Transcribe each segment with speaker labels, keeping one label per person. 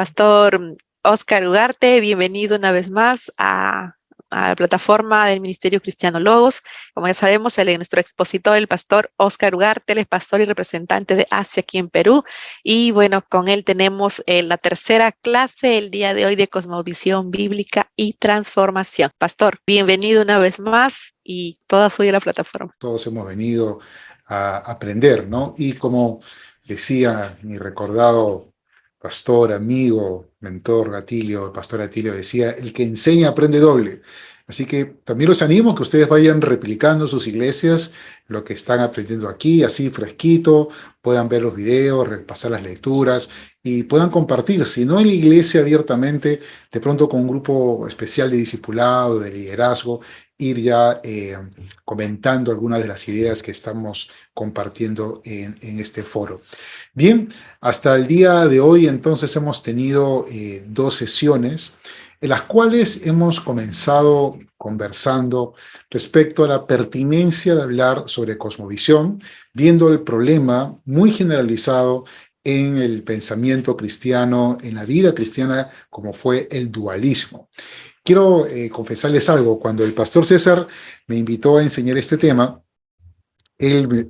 Speaker 1: Pastor Óscar Ugarte, bienvenido una vez más a la plataforma del Ministerio Cristiano Logos. Como ya sabemos, nuestro expositor, el pastor Óscar Ugarte, él es pastor y representante de Asia aquí en Perú. Y bueno, con él tenemos la tercera clase el día de hoy de Cosmovisión Bíblica y Transformación. Pastor, bienvenido una vez más y toda suya la plataforma.
Speaker 2: Todos hemos venido a aprender, ¿no? Y como decía mi recordado pastor, amigo, mentor Atilio, el pastor Atilio decía, el que enseña aprende doble. Así que también los animo a que ustedes vayan replicando en sus iglesias lo que están aprendiendo aquí, así fresquito, puedan ver los videos, repasar las lecturas y puedan compartir, si no en la iglesia abiertamente, de pronto con un grupo especial de discipulado, de liderazgo, ir ya comentando algunas de las ideas que estamos compartiendo en este foro. Bien, hasta el día de hoy entonces hemos tenido dos sesiones en las cuales hemos comenzado conversando respecto a la pertinencia de hablar sobre cosmovisión, viendo el problema muy generalizado en el pensamiento cristiano, en la vida cristiana, como fue el dualismo. Quiero confesarles algo. Cuando el pastor César me invitó a enseñar este tema, él,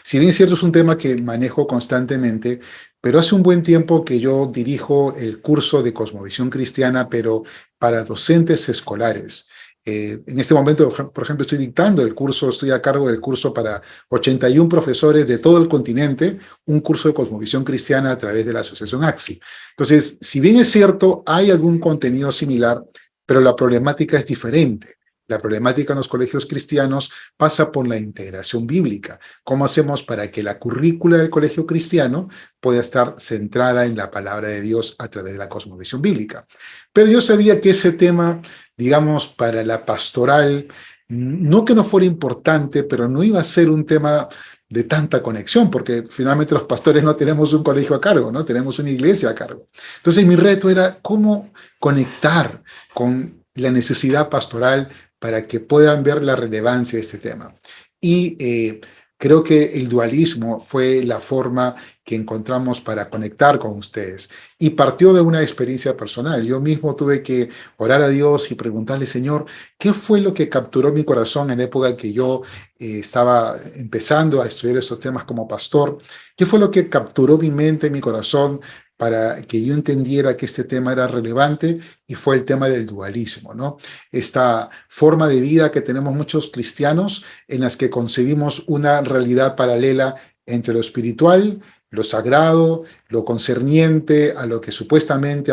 Speaker 2: si bien es cierto, es un tema que manejo constantemente, pero hace un buen tiempo que yo dirijo el curso de Cosmovisión Cristiana, pero para docentes escolares. En este momento, por ejemplo, estoy dictando el curso, estoy a cargo del curso para 81 profesores de todo el continente, un curso de Cosmovisión Cristiana a través de la Asociación AXI. Entonces, si bien es cierto, hay algún contenido similar, pero la problemática es diferente. La problemática en los colegios cristianos pasa por la integración bíblica. ¿Cómo hacemos para que la currícula del colegio cristiano pueda estar centrada en la palabra de Dios a través de la cosmovisión bíblica? Pero yo sabía que ese tema, digamos, para la pastoral, no que no fuera importante, pero no iba a ser un tema de tanta conexión, porque finalmente los pastores no tenemos un colegio a cargo, ¿no? Tenemos una iglesia a cargo. Entonces mi reto era cómo conectar con la necesidad pastoral para que puedan ver la relevancia de este tema. Y creo que el dualismo fue la forma que encontramos para conectar con ustedes. Y partió de una experiencia personal. Yo mismo tuve que orar a Dios y preguntarle, Señor, ¿qué fue lo que capturó mi corazón en la época que yo estaba empezando a estudiar estos temas como pastor? ¿Qué fue lo que capturó mi mente, mi corazón, para que yo entendiera que este tema era relevante? Y fue el tema del dualismo, ¿no? Esta forma de vida que tenemos muchos cristianos en las que concebimos una realidad paralela entre lo espiritual, lo sagrado, lo concerniente a lo que supuestamente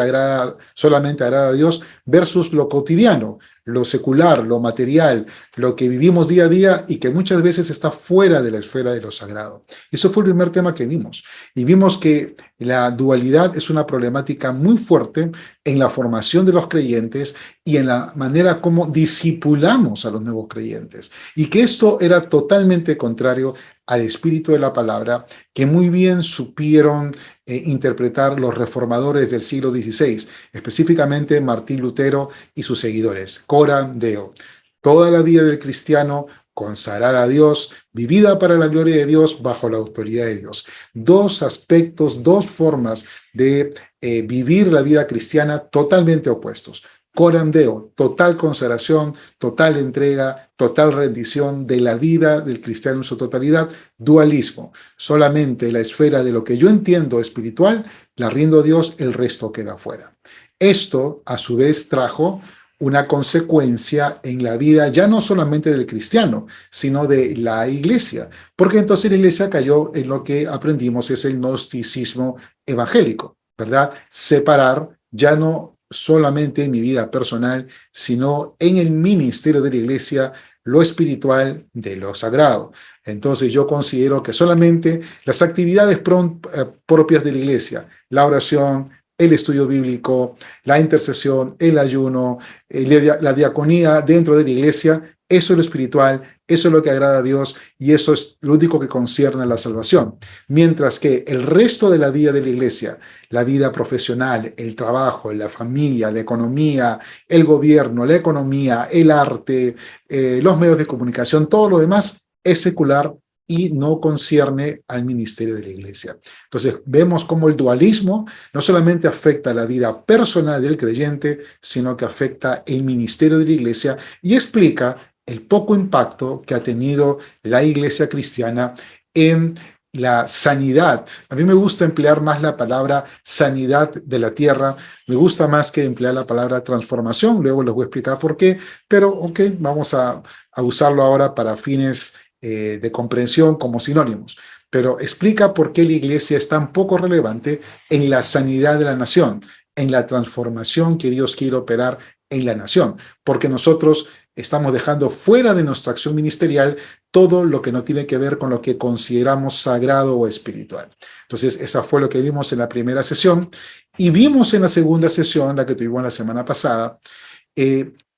Speaker 2: solamente agrada a Dios, versus lo cotidiano, lo secular, lo material, lo que vivimos día a día y que muchas veces está fuera de la esfera de lo sagrado. Eso fue el primer tema que vimos. Y vimos que la dualidad es una problemática muy fuerte en la formación de los creyentes y en la manera como discipulamos a los nuevos creyentes. Y que esto era totalmente contrario al espíritu de la palabra, que muy bien supieron interpretar los reformadores del siglo XVI, específicamente Martín Lutero y sus seguidores, coram Deo. Toda la vida del cristiano consagrada a Dios, vivida para la gloria de Dios, bajo la autoridad de Dios. Dos aspectos, dos formas de vivir la vida cristiana totalmente opuestos. Coram Deo, total consagración, total entrega, total rendición de la vida del cristiano en su totalidad. Dualismo, solamente la esfera de lo que yo entiendo espiritual, la rindo a Dios, el resto queda fuera. Esto, a su vez, trajo una consecuencia en la vida ya no solamente del cristiano, sino de la iglesia, porque entonces la iglesia cayó en lo que aprendimos es el gnosticismo evangélico, ¿verdad? Separar ya no solamente en mi vida personal, sino en el ministerio de la iglesia, lo espiritual de lo sagrado. Entonces yo considero que solamente las actividades propias de la iglesia, la oración, el estudio bíblico, la intercesión, el ayuno, la diaconía dentro de la iglesia, eso es lo espiritual, eso es lo que agrada a Dios y eso es lo único que concierne a la salvación. Mientras que el resto de la vida de la iglesia, la vida profesional, el trabajo, la familia, la economía, el gobierno, la economía, el arte, los medios de comunicación, todo lo demás es secular, y no concierne al ministerio de la iglesia. Entonces, vemos cómo el dualismo no solamente afecta la vida personal del creyente, sino que afecta el ministerio de la iglesia y explica el poco impacto que ha tenido la iglesia cristiana en la sanidad. A mí me gusta emplear más la palabra sanidad de la tierra, me gusta más que emplear la palabra transformación, luego les voy a explicar por qué, pero ok, vamos a usarlo ahora para fines de comprensión como sinónimos. Pero explica por qué la iglesia es tan poco relevante en la sanidad de la nación, en la transformación que Dios quiere operar en la nación, porque nosotros estamos dejando fuera de nuestra acción ministerial todo lo que no tiene que ver con lo que consideramos sagrado o espiritual. Entonces, esa fue lo que vimos en la primera sesión y vimos en la segunda sesión, la que tuvimos la semana pasada,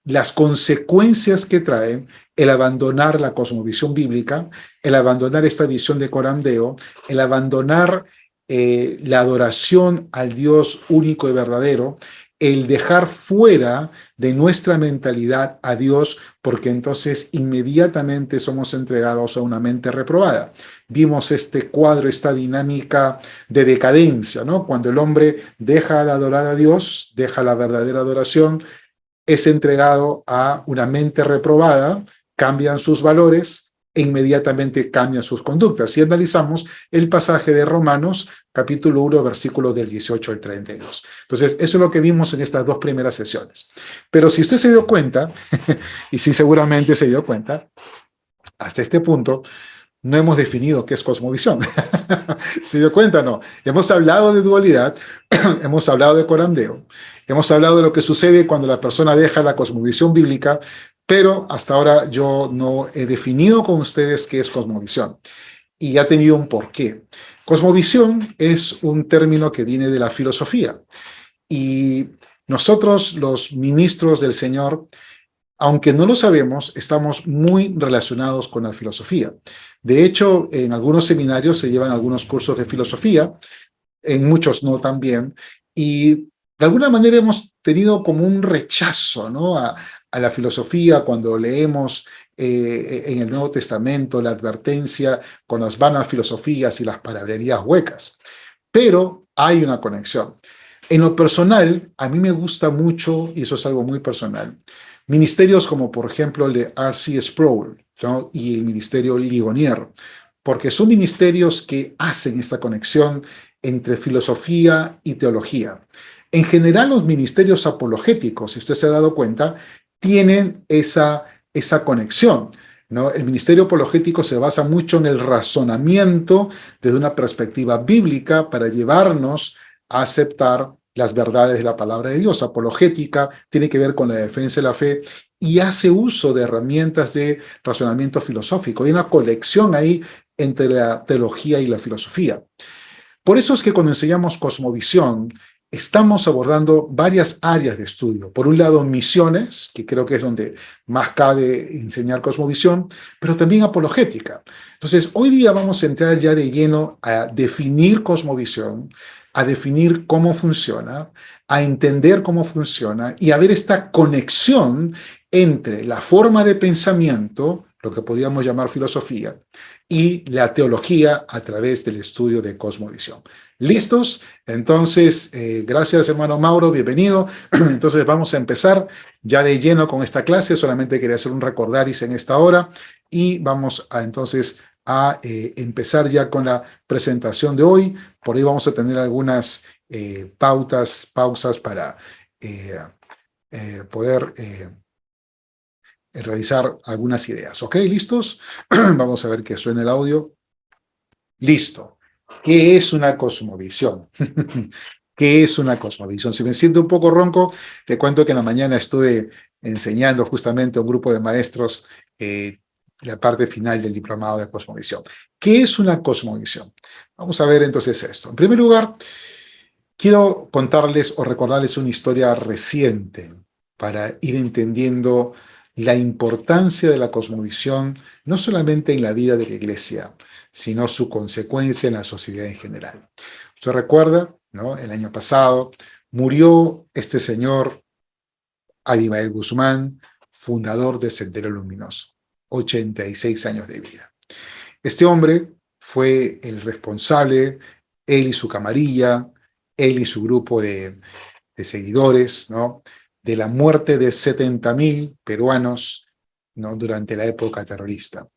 Speaker 2: las consecuencias que trae el abandonar la cosmovisión bíblica, el abandonar esta visión de Coram Deo, el abandonar la adoración al Dios único y verdadero, el dejar fuera de nuestra mentalidad a Dios, porque entonces inmediatamente somos entregados a una mente reprobada. Vimos este cuadro, esta dinámica de decadencia, ¿no? Cuando el hombre deja de adorar a Dios, deja la verdadera adoración, es entregado a una mente reprobada, cambian sus valores e inmediatamente cambian sus conductas. Y analizamos el pasaje de Romanos, capítulo 1, versículos del 18 al 32. Entonces, eso es lo que vimos en estas dos primeras sesiones. Pero si usted se dio cuenta, y sí seguramente se dio cuenta, hasta este punto, no hemos definido qué es cosmovisión. ¿Se dio cuenta? No. Hemos hablado de dualidad, hemos hablado de Coram Deo, hemos hablado de lo que sucede cuando la persona deja la cosmovisión bíblica, pero hasta ahora yo no he definido con ustedes qué es cosmovisión. Y ha tenido un porqué. Cosmovisión es un término que viene de la filosofía. Y nosotros, los ministros del Señor, aunque no lo sabemos, estamos muy relacionados con la filosofía. De hecho, en algunos seminarios se llevan algunos cursos de filosofía, en muchos no también, y de alguna manera hemos tenido como un rechazo, ¿no? a la filosofía cuando leemos en el Nuevo Testamento la advertencia con las vanas filosofías y las palabrerías huecas. Pero hay una conexión. En lo personal, a mí me gusta mucho, y eso es algo muy personal, ministerios como por ejemplo el de R.C. Sproul, ¿no? Y el ministerio Ligonier, porque son ministerios que hacen esta conexión entre filosofía y teología. En general, los ministerios apologéticos, si usted se ha dado cuenta, tienen esa conexión, ¿no? El ministerio apologético se basa mucho en el razonamiento desde una perspectiva bíblica para llevarnos a aceptar las verdades de la palabra de Dios. Apologética tiene que ver con la defensa de la fe y hace uso de herramientas de razonamiento filosófico. Hay una conexión ahí entre la teología y la filosofía. Por eso es que cuando enseñamos cosmovisión, estamos abordando varias áreas de estudio. Por un lado, misiones, que creo que es donde más cabe enseñar cosmovisión, pero también apologética. Entonces, hoy día vamos a entrar ya de lleno a definir cosmovisión, a definir cómo funciona, a entender cómo funciona y a ver esta conexión entre la forma de pensamiento, lo que podríamos llamar filosofía, y la teología a través del estudio de cosmovisión. ¿Listos? Entonces, gracias hermano Mauro, bienvenido. Entonces vamos a empezar ya de lleno con esta clase, solamente quería hacer un recordaris en esta hora y vamos a entonces a empezar ya con la presentación de hoy. Por ahí vamos a tener algunas pausas para poder revisar algunas ideas. ¿Ok? ¿Listos? Vamos a ver que suene el audio. Listo. ¿Qué es una cosmovisión? ¿Qué es una cosmovisión? Si me siento un poco ronco, te cuento que en la mañana estuve enseñando justamente a un grupo de maestros la parte final del diplomado de cosmovisión. ¿Qué es una cosmovisión? Vamos a ver entonces esto. En primer lugar, quiero contarles o recordarles una historia reciente para ir entendiendo la importancia de la cosmovisión, no solamente en la vida de la iglesia, sino su consecuencia en la sociedad en general. Usted recuerda, ¿no? El año pasado murió este señor Abimael Guzmán, fundador de Sendero Luminoso, 86 años de vida. Este hombre fue el responsable, él y su camarilla, él y su grupo de seguidores, ¿no? De la muerte de 70.000 peruanos, ¿no? Durante la época terrorista.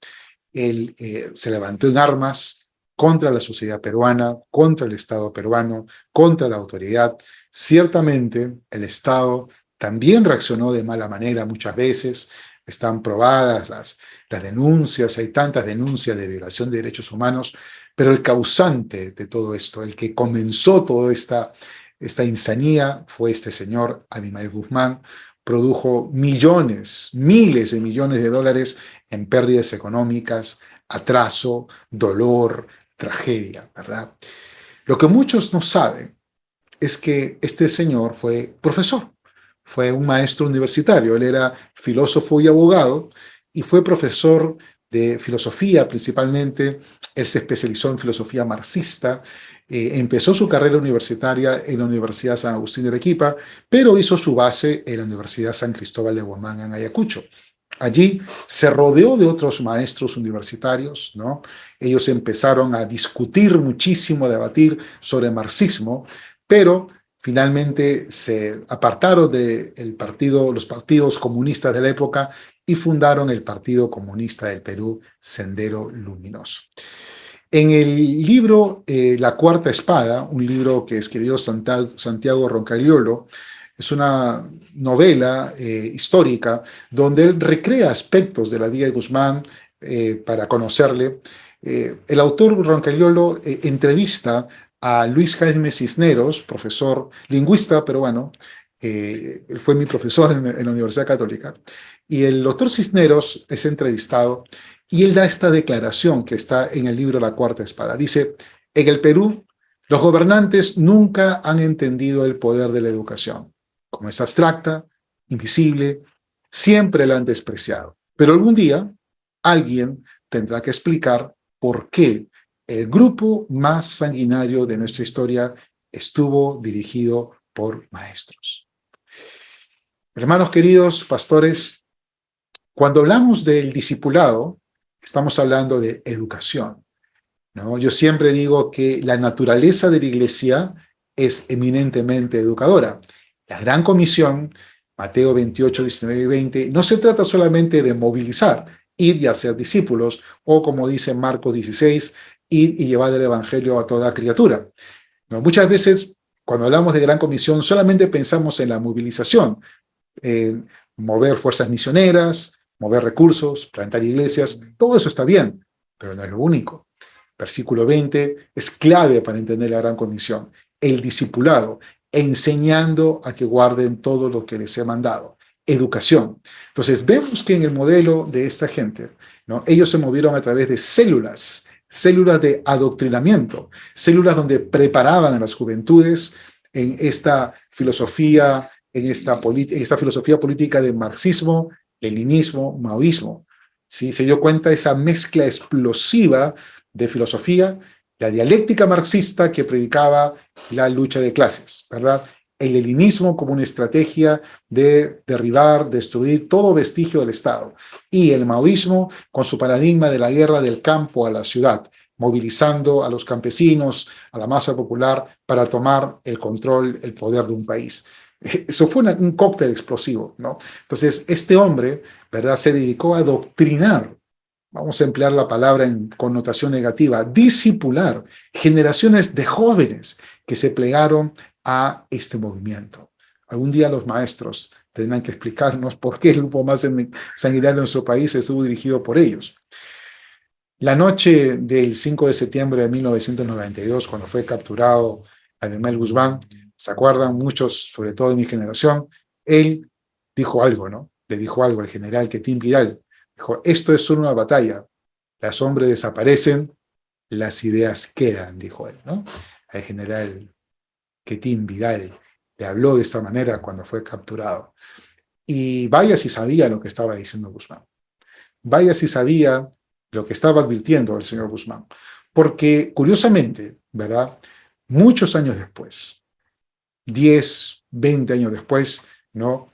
Speaker 2: Él se levantó en armas contra la sociedad peruana, contra el Estado peruano, contra la autoridad. Ciertamente el Estado también reaccionó de mala manera muchas veces. Están probadas las denuncias, hay tantas denuncias de violación de derechos humanos, pero el causante de todo esto, el que comenzó toda esta insanía, fue este señor Abimael Guzmán. Produjo millones, miles de millones de dólares en pérdidas económicas, atraso, dolor, tragedia, ¿verdad? Lo que muchos no saben es que este señor fue profesor, fue un maestro universitario, él era filósofo y abogado y fue profesor de filosofía principalmente. Él se especializó en filosofía marxista, empezó su carrera universitaria en la Universidad San Agustín de Arequipa, pero hizo su base en la Universidad San Cristóbal de Huamán en Ayacucho. Allí se rodeó de otros maestros universitarios, ¿no? Ellos empezaron a discutir muchísimo, a debatir sobre marxismo, pero finalmente se apartaron del partido, los partidos comunistas de la época y fundaron el Partido Comunista del Perú, Sendero Luminoso. En el libro La Cuarta Espada, un libro que escribió Santiago Roncagliolo, es una novela histórica donde él recrea aspectos de la vida de Guzmán para conocerle. El autor Roncagliolo entrevista a Luis Jaime Cisneros, profesor lingüista peruano. Él fue mi profesor en la Universidad Católica, y el doctor Cisneros es entrevistado y él da esta declaración que está en el libro La Cuarta Espada. Dice: en el Perú, los gobernantes nunca han entendido el poder de la educación. Como es abstracta, invisible, siempre la han despreciado. Pero algún día, alguien tendrá que explicar por qué el grupo más sanguinario de nuestra historia estuvo dirigido por maestros. Hermanos queridos, pastores, cuando hablamos del discipulado, estamos hablando de educación, ¿no? Yo siempre digo que la naturaleza de la iglesia es eminentemente educadora. La gran comisión, Mateo 28, 19 y 20, no se trata solamente de movilizar, ir y hacer discípulos, o como dice Marcos 16, ir y llevar el evangelio a toda criatura, ¿no? Muchas veces, cuando hablamos de gran comisión, solamente pensamos en la movilización, mover fuerzas misioneras, mover recursos, plantar iglesias. Todo eso está bien, pero no es lo único. Versículo 20 es clave para entender la gran comisión: el discipulado, enseñando a que guarden todo lo que les he mandado. Educación. Entonces vemos que en el modelo de esta gente, ¿no?, ellos se movieron a través de células de adoctrinamiento, células donde preparaban a las juventudes en esta filosofía, en esta filosofía política de marxismo, leninismo, maoísmo. ¿Sí? Se dio cuenta de esa mezcla explosiva de filosofía, la dialéctica marxista que predicaba la lucha de clases, ¿verdad? El leninismo como una estrategia de derribar, destruir todo vestigio del Estado, y el maoísmo con su paradigma de la guerra del campo a la ciudad, movilizando a los campesinos, a la masa popular, para tomar el control, el poder de un país. Eso fue un cóctel explosivo, ¿no? Entonces, este hombre, ¿verdad?, se dedicó a adoctrinar, vamos a emplear la palabra en connotación negativa, discipular generaciones de jóvenes que se plegaron a este movimiento. Algún día los maestros tendrán que explicarnos por qué el grupo más sanguinario de nuestro país estuvo dirigido por ellos. La noche del 5 de septiembre de 1992, cuando fue capturado Abimael Guzmán, ¿se acuerdan muchos, sobre todo de mi generación? Él dijo algo, ¿no? Le dijo algo al general Quetín Vidal. Dijo: esto es solo una batalla. Los hombres desaparecen, las ideas quedan, dijo él, ¿no? Al general Quetín Vidal le habló de esta manera cuando fue capturado. Y vaya si sabía lo que estaba diciendo Guzmán. Vaya si sabía lo que estaba advirtiendo el señor Guzmán. Porque, curiosamente, ¿verdad?, muchos años después, 10, 20 años después, ¿no?,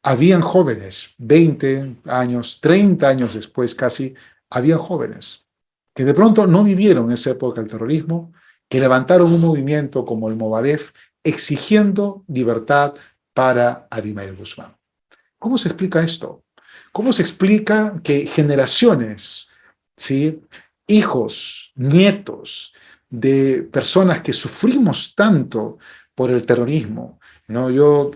Speaker 2: habían jóvenes, 20 años, 30 años después casi, habían jóvenes que de pronto no vivieron esa época del terrorismo, que levantaron un movimiento como el Movadef exigiendo libertad para Abimael Guzmán. ¿Cómo se explica esto? ¿Cómo se explica que generaciones, ¿sí?, hijos, nietos de personas que sufrimos tanto por el terrorismo, ¿no? Yo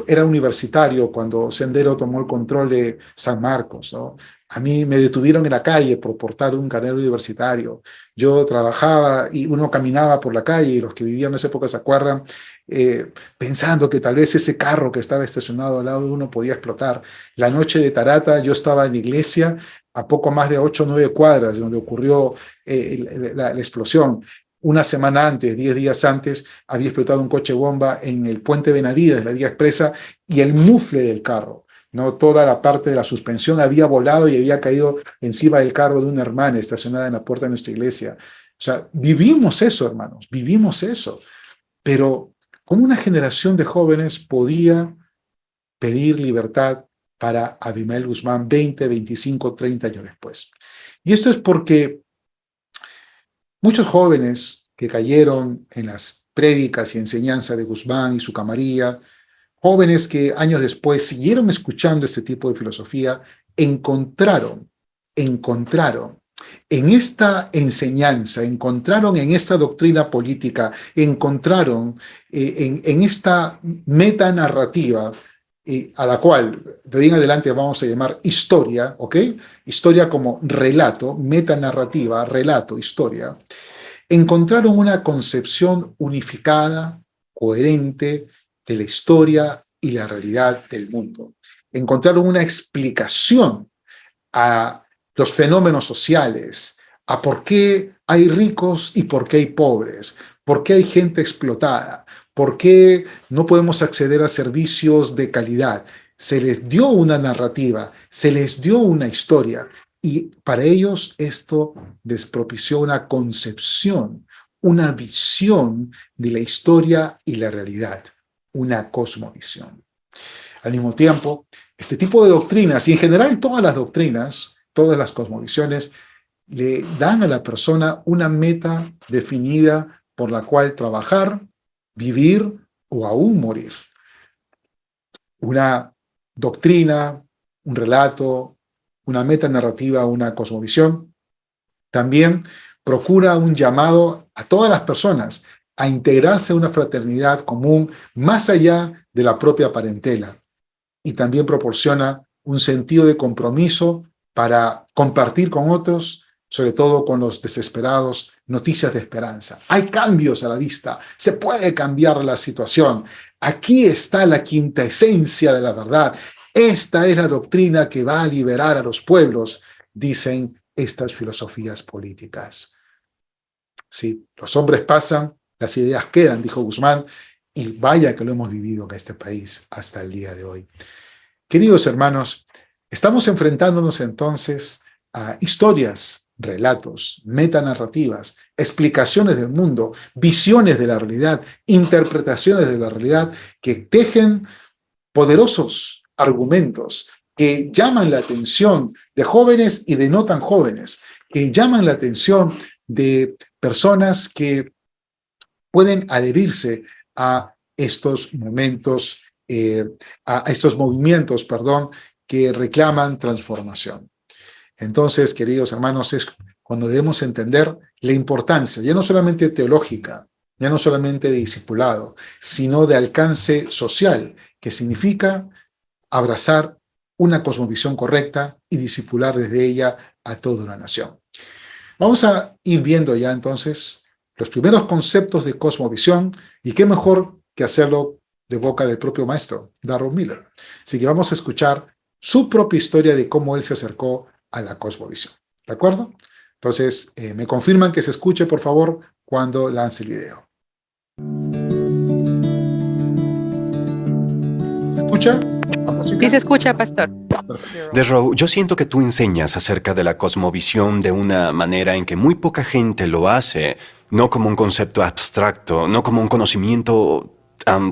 Speaker 2: era universitario cuando Sendero tomó el control de San Marcos, ¿no? A mí me detuvieron en la calle por portar un carnet universitario. Yo trabajaba y uno caminaba por la calle y los que vivían en esa época se acuerdan, pensando que tal vez ese carro que estaba estacionado al lado de uno podía explotar. La noche de Tarata yo estaba en la iglesia a poco más de 8 o 9 cuadras de donde ocurrió la explosión. Una semana antes, 10 días antes, había explotado un coche bomba en el puente Benavides, la vía expresa, y el mufle del carro, ¿no? Toda la parte de la suspensión había volado y había caído encima del carro de una hermana estacionada en la puerta de nuestra iglesia. O sea, vivimos eso, hermanos, vivimos eso. Pero ¿cómo una generación de jóvenes podía pedir libertad para Abimael Guzmán 20, 25, 30 años después? Y esto es porque muchos jóvenes que cayeron en las prédicas y enseñanzas de Guzmán y su camarilla, jóvenes que años después siguieron escuchando este tipo de filosofía, encontraron en esta enseñanza, encontraron en esta doctrina política, encontraron en esta metanarrativa, a la cual de ahí en adelante vamos a llamar historia, ¿ok? Historia como relato, metanarrativa, relato, historia. Encontraron una concepción unificada, coherente de la historia y la realidad del mundo. Encontraron una explicación a los fenómenos sociales, a por qué hay ricos y por qué hay pobres, por qué hay gente explotada, por qué no podemos acceder a servicios de calidad. Se les dio una narrativa, se les dio una historia, y para ellos esto les propició una concepción, una visión de la historia y la realidad, una cosmovisión. Al mismo tiempo, este tipo de doctrinas, y en general todas las doctrinas, todas las cosmovisiones, le dan a la persona una meta definida por la cual trabajar, vivir o aún morir. Una doctrina, un relato, una metanarrativa, una cosmovisión, también procura un llamado a todas las personas a integrarse a una fraternidad común más allá de la propia parentela, y también proporciona un sentido de compromiso para compartir con otros, sobre todo con los desesperados, noticias de esperanza. Hay cambios a la vista, se puede cambiar la situación. Aquí está la quinta esencia de la verdad. Esta es la doctrina que va a liberar a los pueblos, dicen estas filosofías políticas. Sí, los hombres pasan, las ideas quedan, dijo Guzmán, y vaya que lo hemos vivido en este país hasta el día de hoy. Queridos hermanos, estamos enfrentándonos entonces a historias, relatos, metanarrativas, explicaciones del mundo, visiones de la realidad, interpretaciones de la realidad que tejen poderosos argumentos que llaman la atención de jóvenes y de no tan jóvenes, que llaman la atención de personas que pueden adherirse a estos momentos, a estos movimientos, que reclaman transformación. Entonces, queridos hermanos, es cuando debemos entender la importancia, ya no solamente teológica, ya no solamente de discipulado, sino de alcance social, que significa abrazar una cosmovisión correcta y discipular desde ella a toda una nación. Vamos a ir viendo ya entonces los primeros conceptos de cosmovisión, y qué mejor que hacerlo de boca del propio maestro, Darrell Miller. Así que vamos a escuchar su propia historia de cómo él se acercó a la cosmovisión. ¿De acuerdo? Entonces, me confirman que se escuche, por favor, cuando lance el video. ¿Se escucha?
Speaker 1: Sí se escucha, pastor.
Speaker 3: Darrell, yo siento que tú enseñas acerca de la cosmovisión de una manera en que muy poca gente lo hace, no como un concepto abstracto, no como un conocimiento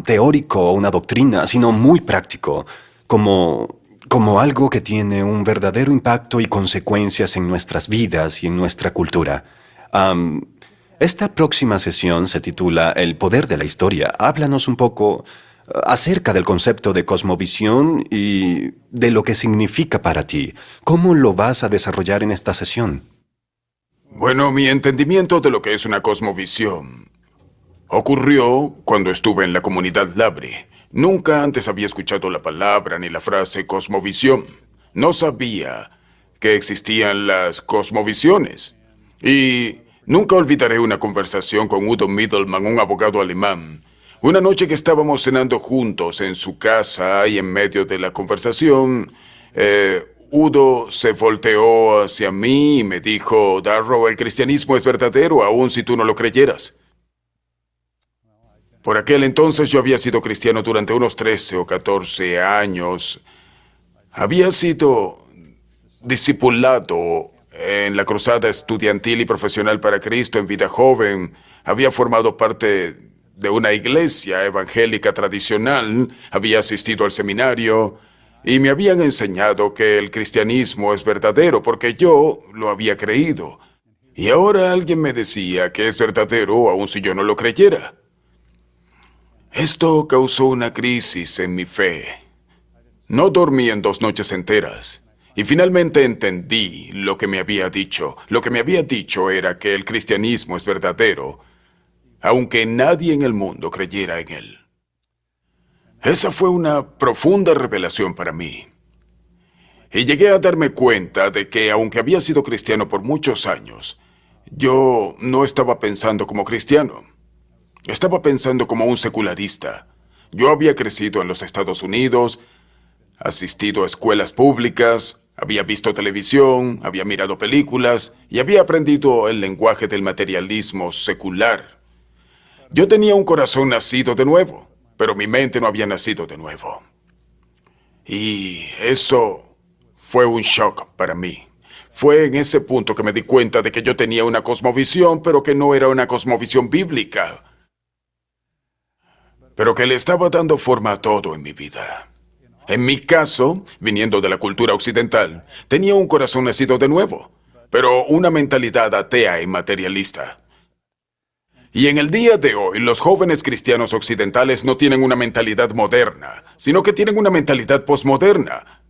Speaker 3: teórico o una doctrina, sino muy práctico, como como algo que tiene un verdadero impacto y consecuencias en nuestras vidas y en nuestra cultura. Am, Esta próxima sesión se titula El poder de la historia. Háblanos un poco acerca del concepto de cosmovisión y de lo que significa para ti. ¿Cómo lo vas a desarrollar en esta sesión?
Speaker 4: Bueno, mi entendimiento de lo que es una cosmovisión ocurrió cuando estuve en la comunidad Labre. Nunca antes había escuchado la palabra ni la frase cosmovisión. No sabía que existían las cosmovisiones. Y nunca olvidaré una conversación con Udo Middleman, un abogado alemán. Una noche que estábamos cenando juntos en su casa y en medio de la conversación, Udo se volteó hacia mí y me dijo: Darrow, el cristianismo es verdadero, aun si tú no lo creyeras. Por aquel entonces yo había sido cristiano durante unos 13 o 14 años. Había sido discipulado en la cruzada estudiantil y profesional para Cristo en vida joven. Había formado parte de una iglesia evangélica tradicional. Había asistido al seminario y me habían enseñado que el cristianismo es verdadero porque yo lo había creído. Y ahora alguien me decía que es verdadero aun si yo no lo creyera. Esto causó una crisis en mi fe. No dormí en 2 noches enteras. Y finalmente entendí lo que me había dicho. Lo que me había dicho era que el cristianismo es verdadero, aunque nadie en el mundo creyera en él. Esa fue una profunda revelación para mí. Y llegué a darme cuenta de que, aunque había sido cristiano por muchos años, yo no estaba pensando como cristiano. Estaba pensando como un secularista. Yo había crecido en los Estados Unidos, asistido a escuelas públicas, había visto televisión, había mirado películas y había aprendido el lenguaje del materialismo secular. Yo tenía un corazón nacido de nuevo, pero mi mente no había nacido de nuevo. Y eso fue un shock para mí. Fue en ese punto que me di cuenta de que yo tenía una cosmovisión, pero que no era una cosmovisión bíblica, pero que le estaba dando forma a todo en mi vida. En mi caso, viniendo de la cultura occidental, tenía un corazón nacido de nuevo, pero una mentalidad atea y materialista. Y en el día de hoy, los jóvenes cristianos occidentales no tienen una mentalidad moderna, sino que tienen una mentalidad posmoderna.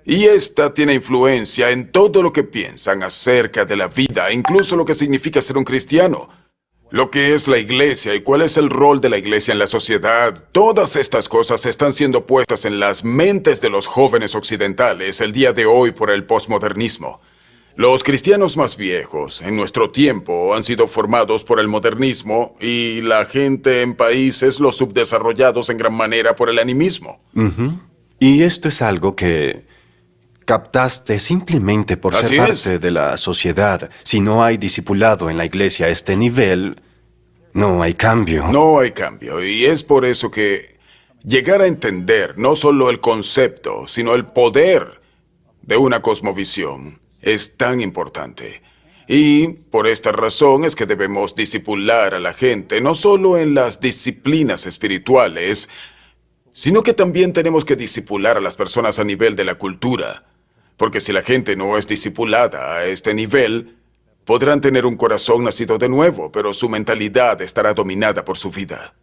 Speaker 4: Y esta tiene influencia en todo lo que piensan acerca de la vida, incluso lo que significa ser un cristiano, lo que es la iglesia y cuál es el rol de la iglesia en la sociedad. Todas estas cosas están siendo puestas en las mentes de los jóvenes occidentales el día de hoy por el posmodernismo. Los cristianos más viejos en nuestro tiempo han sido formados por el modernismo y la gente en países los subdesarrollados en gran manera por el animismo.
Speaker 3: Ujú. Y esto es algo que captaste simplemente por
Speaker 4: Así
Speaker 3: ser parte
Speaker 4: es.
Speaker 3: de la sociedad. Si no hay discipulado en la iglesia a este nivel, no hay cambio.
Speaker 4: No hay cambio, y es por eso que llegar a entender no solo el concepto, sino el poder de una cosmovisión es tan importante. Y por esta razón es que debemos discipular a la gente, no solo en las disciplinas espirituales, sino que también tenemos que discipular a las personas a nivel de la cultura. Porque si la gente no es discipulada a este nivel, podrán tener un corazón nacido de nuevo, pero su mentalidad estará dominada por su vida.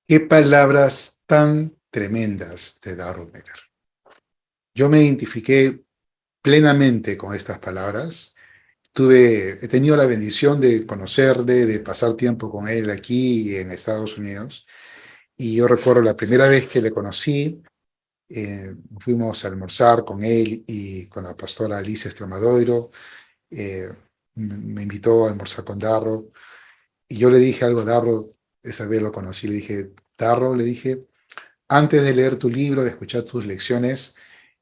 Speaker 2: Qué palabras tan tremendas de Darrell Meyer. Yo me identifiqué plenamente con estas palabras. He tenido la bendición de conocerle, de pasar tiempo con él aquí en Estados Unidos. Y yo recuerdo la primera vez que le conocí, fuimos a almorzar con él y con la pastora Alicia Estramadoiro. Me invitó a almorzar con Darrell. Y yo le dije algo a Darrell, esa vez lo conocí, le dije: Darrell, le dije, antes de leer tu libro, de escuchar tus lecciones,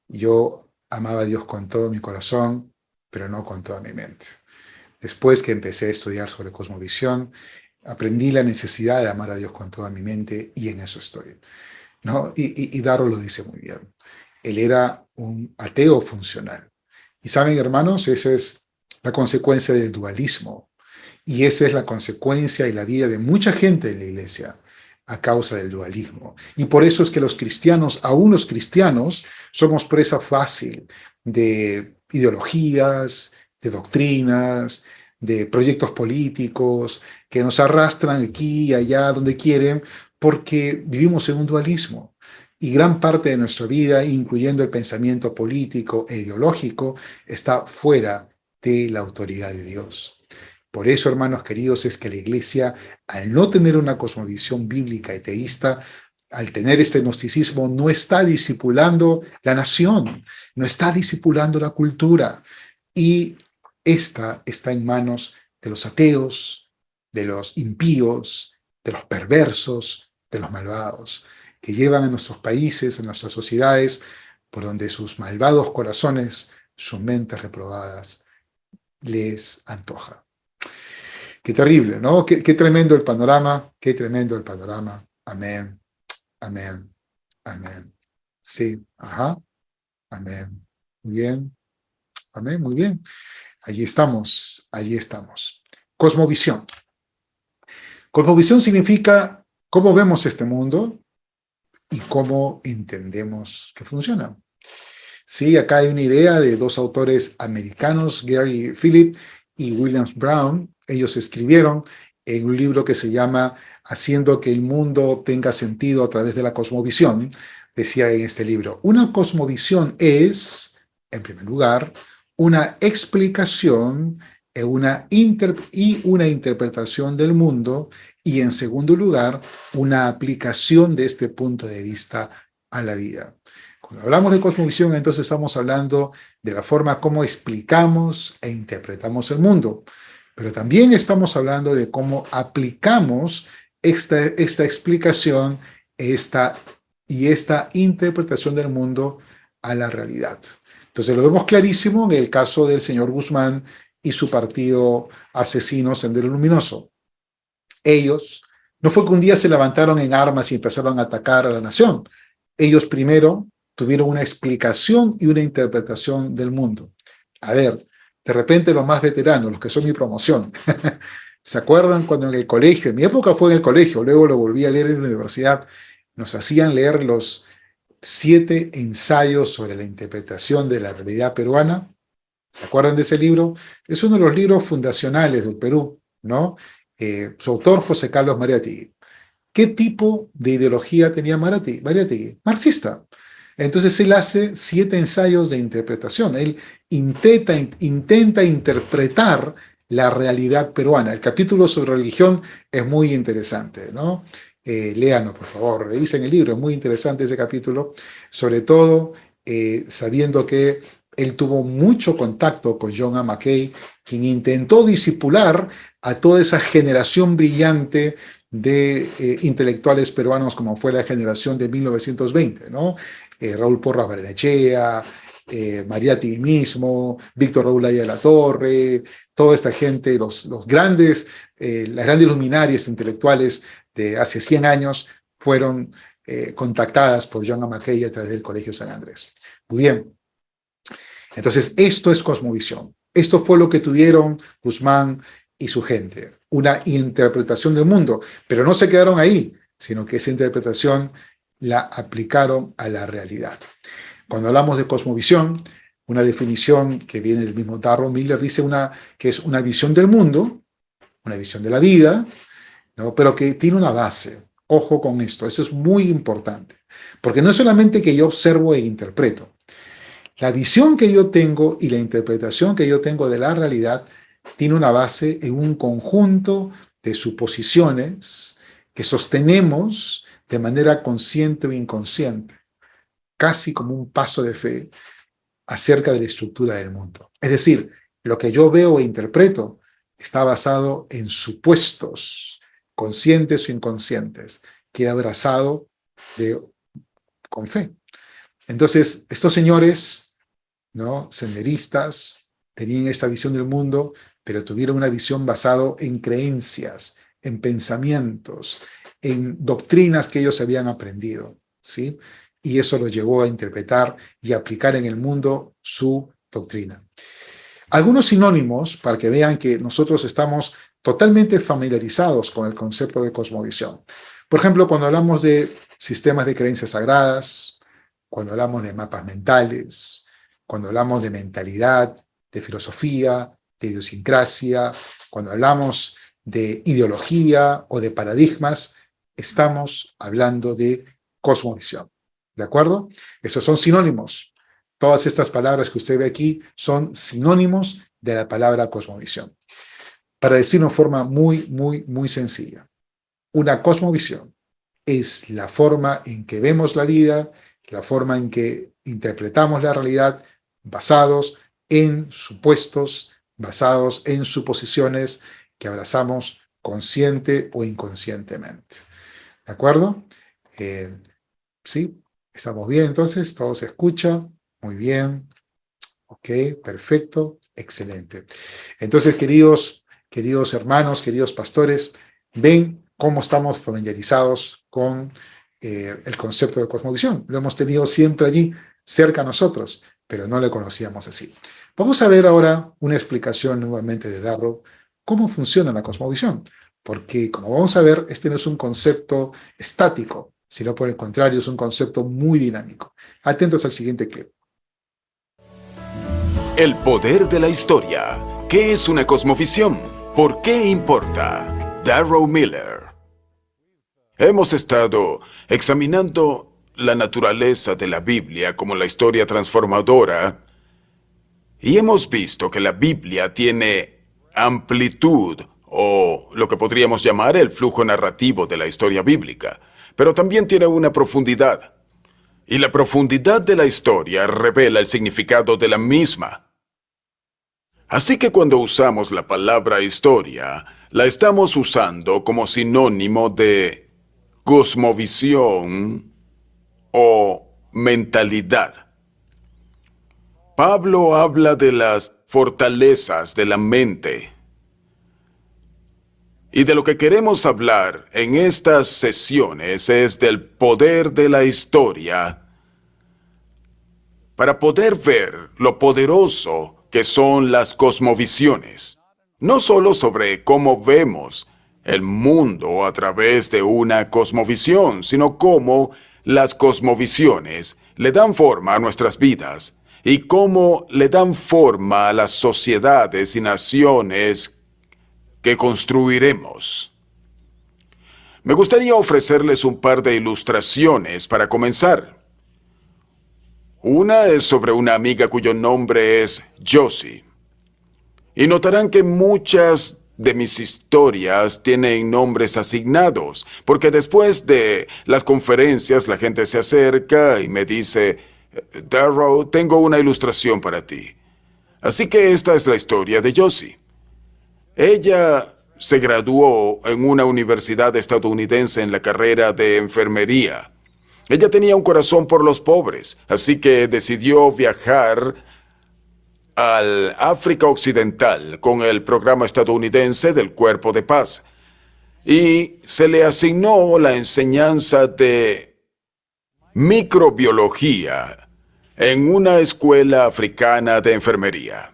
Speaker 2: yo amaba a Dios con todo mi corazón, pero no con toda mi mente. Después que empecé a estudiar sobre cosmovisión, aprendí la necesidad de amar a Dios con toda mi mente y en eso estoy, ¿no? Y Darrell lo dice muy bien. Él era un ateo funcional. Y saben, hermanos, esa es la consecuencia del dualismo. Y esa es la consecuencia y la vida de mucha gente en la iglesia. a causa del dualismo. Y por eso es que los cristianos, aún los cristianos, somos presa fácil de ideologías, de doctrinas, de proyectos políticos que nos arrastran aquí y allá donde quieren, porque vivimos en un dualismo. Y gran parte de nuestra vida, incluyendo el pensamiento político e ideológico, está fuera de la autoridad de Dios. Por eso, hermanos queridos, es que la Iglesia, al no tener una cosmovisión bíblica y teísta, al tener este gnosticismo, no está discipulando la nación, no está discipulando la cultura. Y esta está en manos de los ateos, de los impíos, de los perversos, de los malvados, que llevan a nuestros países, a nuestras sociedades, por donde sus malvados corazones, sus mentes reprobadas, les antoja. Qué terrible, ¿no? Qué tremendo el panorama, qué tremendo el panorama. Amén, amén, amén. Sí, ajá, amén. Muy bien, amén, muy bien. Allí estamos, allí estamos. Cosmovisión. Cosmovisión significa cómo vemos este mundo y cómo entendemos que funciona. Sí, acá hay una idea de dos autores americanos, Gary Philip y William Brown. Ellos escribieron en un libro que se llama Haciendo que el mundo tenga sentido a través de la cosmovisión. Decía en este libro, una cosmovisión es, en primer lugar, una explicación y una interpretación del mundo, y en segundo lugar, una aplicación de este punto de vista a la vida. Cuando hablamos de cosmovisión, entonces estamos hablando de la forma como explicamos e interpretamos el mundo, pero también estamos hablando de cómo aplicamos esta explicación y esta interpretación del mundo a la realidad. Entonces lo vemos clarísimo en el caso del señor Guzmán y su partido asesino Sendero Luminoso. Ellos, no fue que un día se levantaron en armas y empezaron a atacar a la nación. Ellos primero tuvieron una explicación y una interpretación del mundo. A ver, de repente los más veteranos, los que son mi promoción, ¿se acuerdan cuando en el colegio, en mi época fue en el colegio, luego lo volví a leer en la universidad, nos hacían leer los 7 ensayos sobre la interpretación de la realidad peruana? ¿Se acuerdan de ese libro? Es uno de los libros fundacionales del Perú, ¿no? Su autor, José Carlos Mariátegui. ¿Qué tipo de ideología tenía Mariátegui? Marxista. Entonces él hace 7 ensayos de interpretación. Él intenta interpretar la realidad peruana. El capítulo sobre religión es muy interesante, ¿no? Léanlo, por favor, revisen el libro, es muy interesante ese capítulo, sobre todo sabiendo que él tuvo mucho contacto con John A. McKay, quien intentó disipular a toda esa generación brillante de intelectuales peruanos como fue la generación de 1920, ¿no? Raúl Porras Barrenechea, Mariátegui mismo, Víctor Raúl Aya de la Torre, toda esta gente, las grandes luminarias intelectuales de hace 100 años fueron contactadas por John A. McKay a través del Colegio San Andrés. Muy bien. Entonces, esto es cosmovisión. Esto fue lo que tuvieron Guzmán y su gente, una interpretación del mundo, pero no se quedaron ahí, sino que esa interpretación la aplicaron a la realidad. Cuando hablamos de cosmovisión, una definición que viene del mismo Darrell Miller dice que es una visión del mundo, una visión de la vida, ¿no? Pero que tiene una base. Ojo con esto, eso es muy importante, porque no es solamente que yo observo e interpreto. La visión que yo tengo y la interpretación que yo tengo de la realidad tiene una base en un conjunto de suposiciones que sostenemos de manera consciente o inconsciente, casi como un paso de fe acerca de la estructura del mundo. Es decir, lo que yo veo e interpreto está basado en supuestos, conscientes o inconscientes, que he abrazado con fe. Entonces, estos señores, ¿no?, senderistas, tenían esta visión del mundo, pero tuvieron una visión basada en creencias, en pensamientos, en doctrinas que ellos habían aprendido, ¿sí? Y eso los llevó a interpretar y aplicar en el mundo su doctrina. Algunos sinónimos para que vean que nosotros estamos totalmente familiarizados con el concepto de cosmovisión. Por ejemplo, cuando hablamos de sistemas de creencias sagradas, cuando hablamos de mapas mentales, cuando hablamos de mentalidad, de filosofía, de idiosincrasia, cuando hablamos de ideología o de paradigmas, estamos hablando de cosmovisión. ¿De acuerdo? Esos son sinónimos. Todas estas palabras que usted ve aquí son sinónimos de la palabra cosmovisión. Para decirlo de forma muy sencilla, una cosmovisión es la forma en que vemos la vida, la forma en que interpretamos la realidad, basados en supuestos, basados en suposiciones que abrazamos consciente o inconscientemente. ¿De acuerdo? ¿Sí? ¿Estamos bien entonces? ¿Todo se escucha? Muy bien. Ok, perfecto, excelente. Entonces, queridos hermanos, queridos pastores, ven cómo estamos familiarizados con el concepto de cosmovisión. Lo hemos tenido siempre allí, cerca a nosotros, pero no le conocíamos así. Vamos a ver ahora una explicación nuevamente de Darrow, cómo funciona la cosmovisión, porque como vamos a ver, este no es un concepto estático, sino por el contrario, es un concepto muy dinámico. Atentos al siguiente clip.
Speaker 4: El poder de la historia. ¿Qué es una cosmovisión? ¿Por qué importa? Darrow Miller. Hemos estado examinando la naturaleza de la Biblia como la historia transformadora y hemos visto que la Biblia tiene amplitud o lo que podríamos llamar el flujo narrativo de la historia bíblica, pero también tiene una profundidad. Y la profundidad de la historia revela el significado de la misma. Así que cuando usamos la palabra historia, la estamos usando como sinónimo de cosmovisión o mentalidad. Pablo habla de las fortalezas de la mente. Y de lo que queremos hablar en estas sesiones es del poder de la historia para poder ver lo poderoso que son las cosmovisiones. No solo sobre cómo vemos el mundo a través de una cosmovisión, sino cómo las cosmovisiones le dan forma a nuestras vidas y cómo le dan forma a las sociedades y naciones que construiremos. Me gustaría ofrecerles un par de ilustraciones para comenzar. Una es sobre una amiga cuyo nombre es Josie. Y notarán que muchas de mis historias tienen nombres asignados, porque después de las conferencias la gente se acerca y me dice, Darrow, tengo una ilustración para ti. Así que esta es la historia de Josie. Ella se graduó en una universidad estadounidense en la carrera de enfermería. Ella tenía un corazón por los pobres, así que decidió viajar al África Occidental con el programa estadounidense del Cuerpo de Paz. Y se le asignó la enseñanza de microbiología en una escuela africana de enfermería.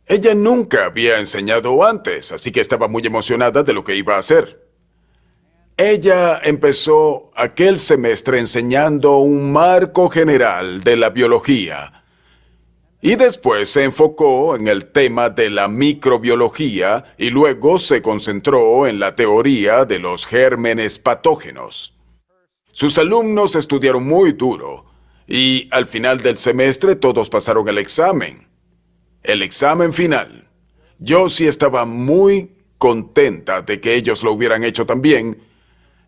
Speaker 4: Ella nunca había enseñado antes, así que estaba muy emocionada de lo que iba a hacer. Ella empezó aquel semestre enseñando un marco general de la biología y después se enfocó en el tema de la microbiología y luego se concentró en la teoría de los gérmenes patógenos. Sus alumnos estudiaron muy duro y al final del semestre todos pasaron el examen. El examen final. Josie estaba muy contenta de que ellos lo hubieran hecho también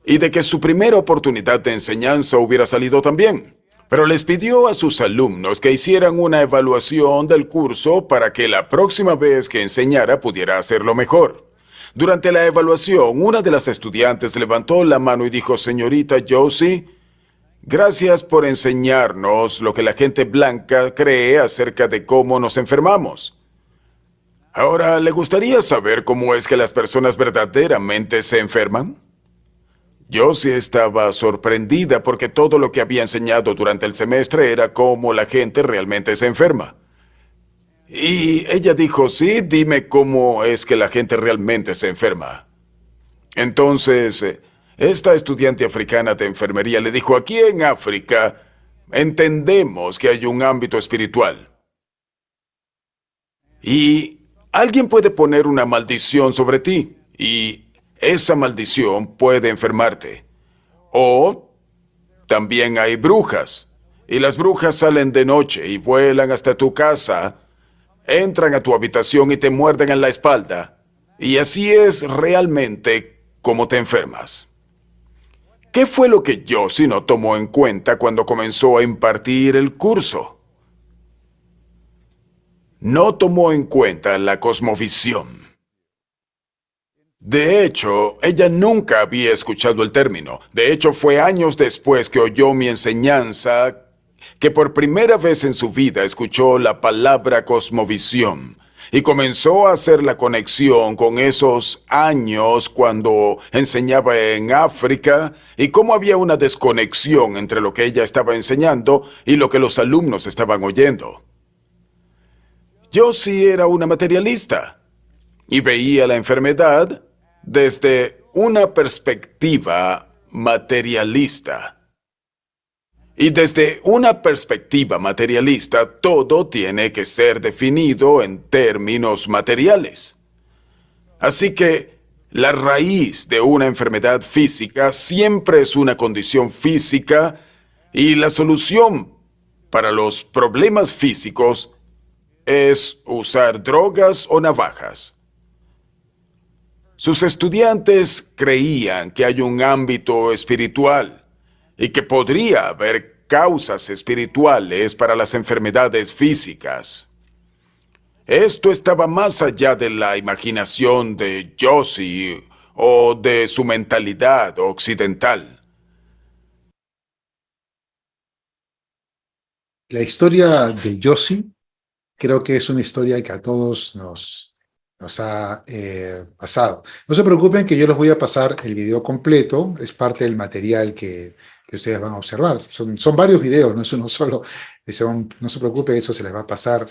Speaker 4: y de que su primera oportunidad de enseñanza hubiera salido también. Pero les pidió a sus alumnos que hicieran una evaluación del curso para que la próxima vez que enseñara pudiera hacerlo mejor. Durante la evaluación, una de las estudiantes levantó la mano y dijo, señorita Josie, gracias por enseñarnos lo que la gente blanca cree acerca de cómo nos enfermamos. Ahora, ¿le gustaría saber cómo es que las personas verdaderamente se enferman? Josie estaba sorprendida porque todo lo que había enseñado durante el semestre era cómo la gente realmente se enferma. Y ella dijo, sí, dime cómo es que la gente realmente se enferma. Entonces, Esta estudiante africana de enfermería le dijo, aquí en África entendemos que hay un ámbito espiritual. Y alguien puede poner una maldición sobre ti, y esa maldición puede enfermarte. O también hay brujas, y las brujas salen de noche y vuelan hasta tu casa, entran a tu habitación y te muerden en la espalda. Y así es realmente como te enfermas. ¿Qué fue lo que Josie no tomó en cuenta cuando comenzó a impartir el curso? No tomó en cuenta la cosmovisión. De hecho, ella nunca había escuchado el término. De hecho, fue años después que oyó mi enseñanza que por primera vez en su vida escuchó la palabra cosmovisión y comenzó a hacer la conexión con esos años cuando enseñaba en África y cómo había una desconexión entre lo que ella estaba enseñando y lo que los alumnos estaban oyendo. Yo sí era una materialista y veía la enfermedad desde una perspectiva materialista. Y desde una perspectiva materialista, todo tiene que ser definido en términos materiales. Así que la raíz de una enfermedad física siempre es una condición física y la solución para los problemas físicos es usar drogas o navajas. Sus estudiantes creían que hay un ámbito espiritual y que podría haber causas espirituales para las enfermedades físicas. Esto estaba más allá de la imaginación de Josie o de su mentalidad occidental.
Speaker 2: La historia de Josie creo que es una historia que a todos nos ha pasado. No se preocupen que yo les voy a pasar el video completo, es parte del material que ustedes van a observar. Son varios videos, no es uno solo. No se preocupe, eso se les va a pasar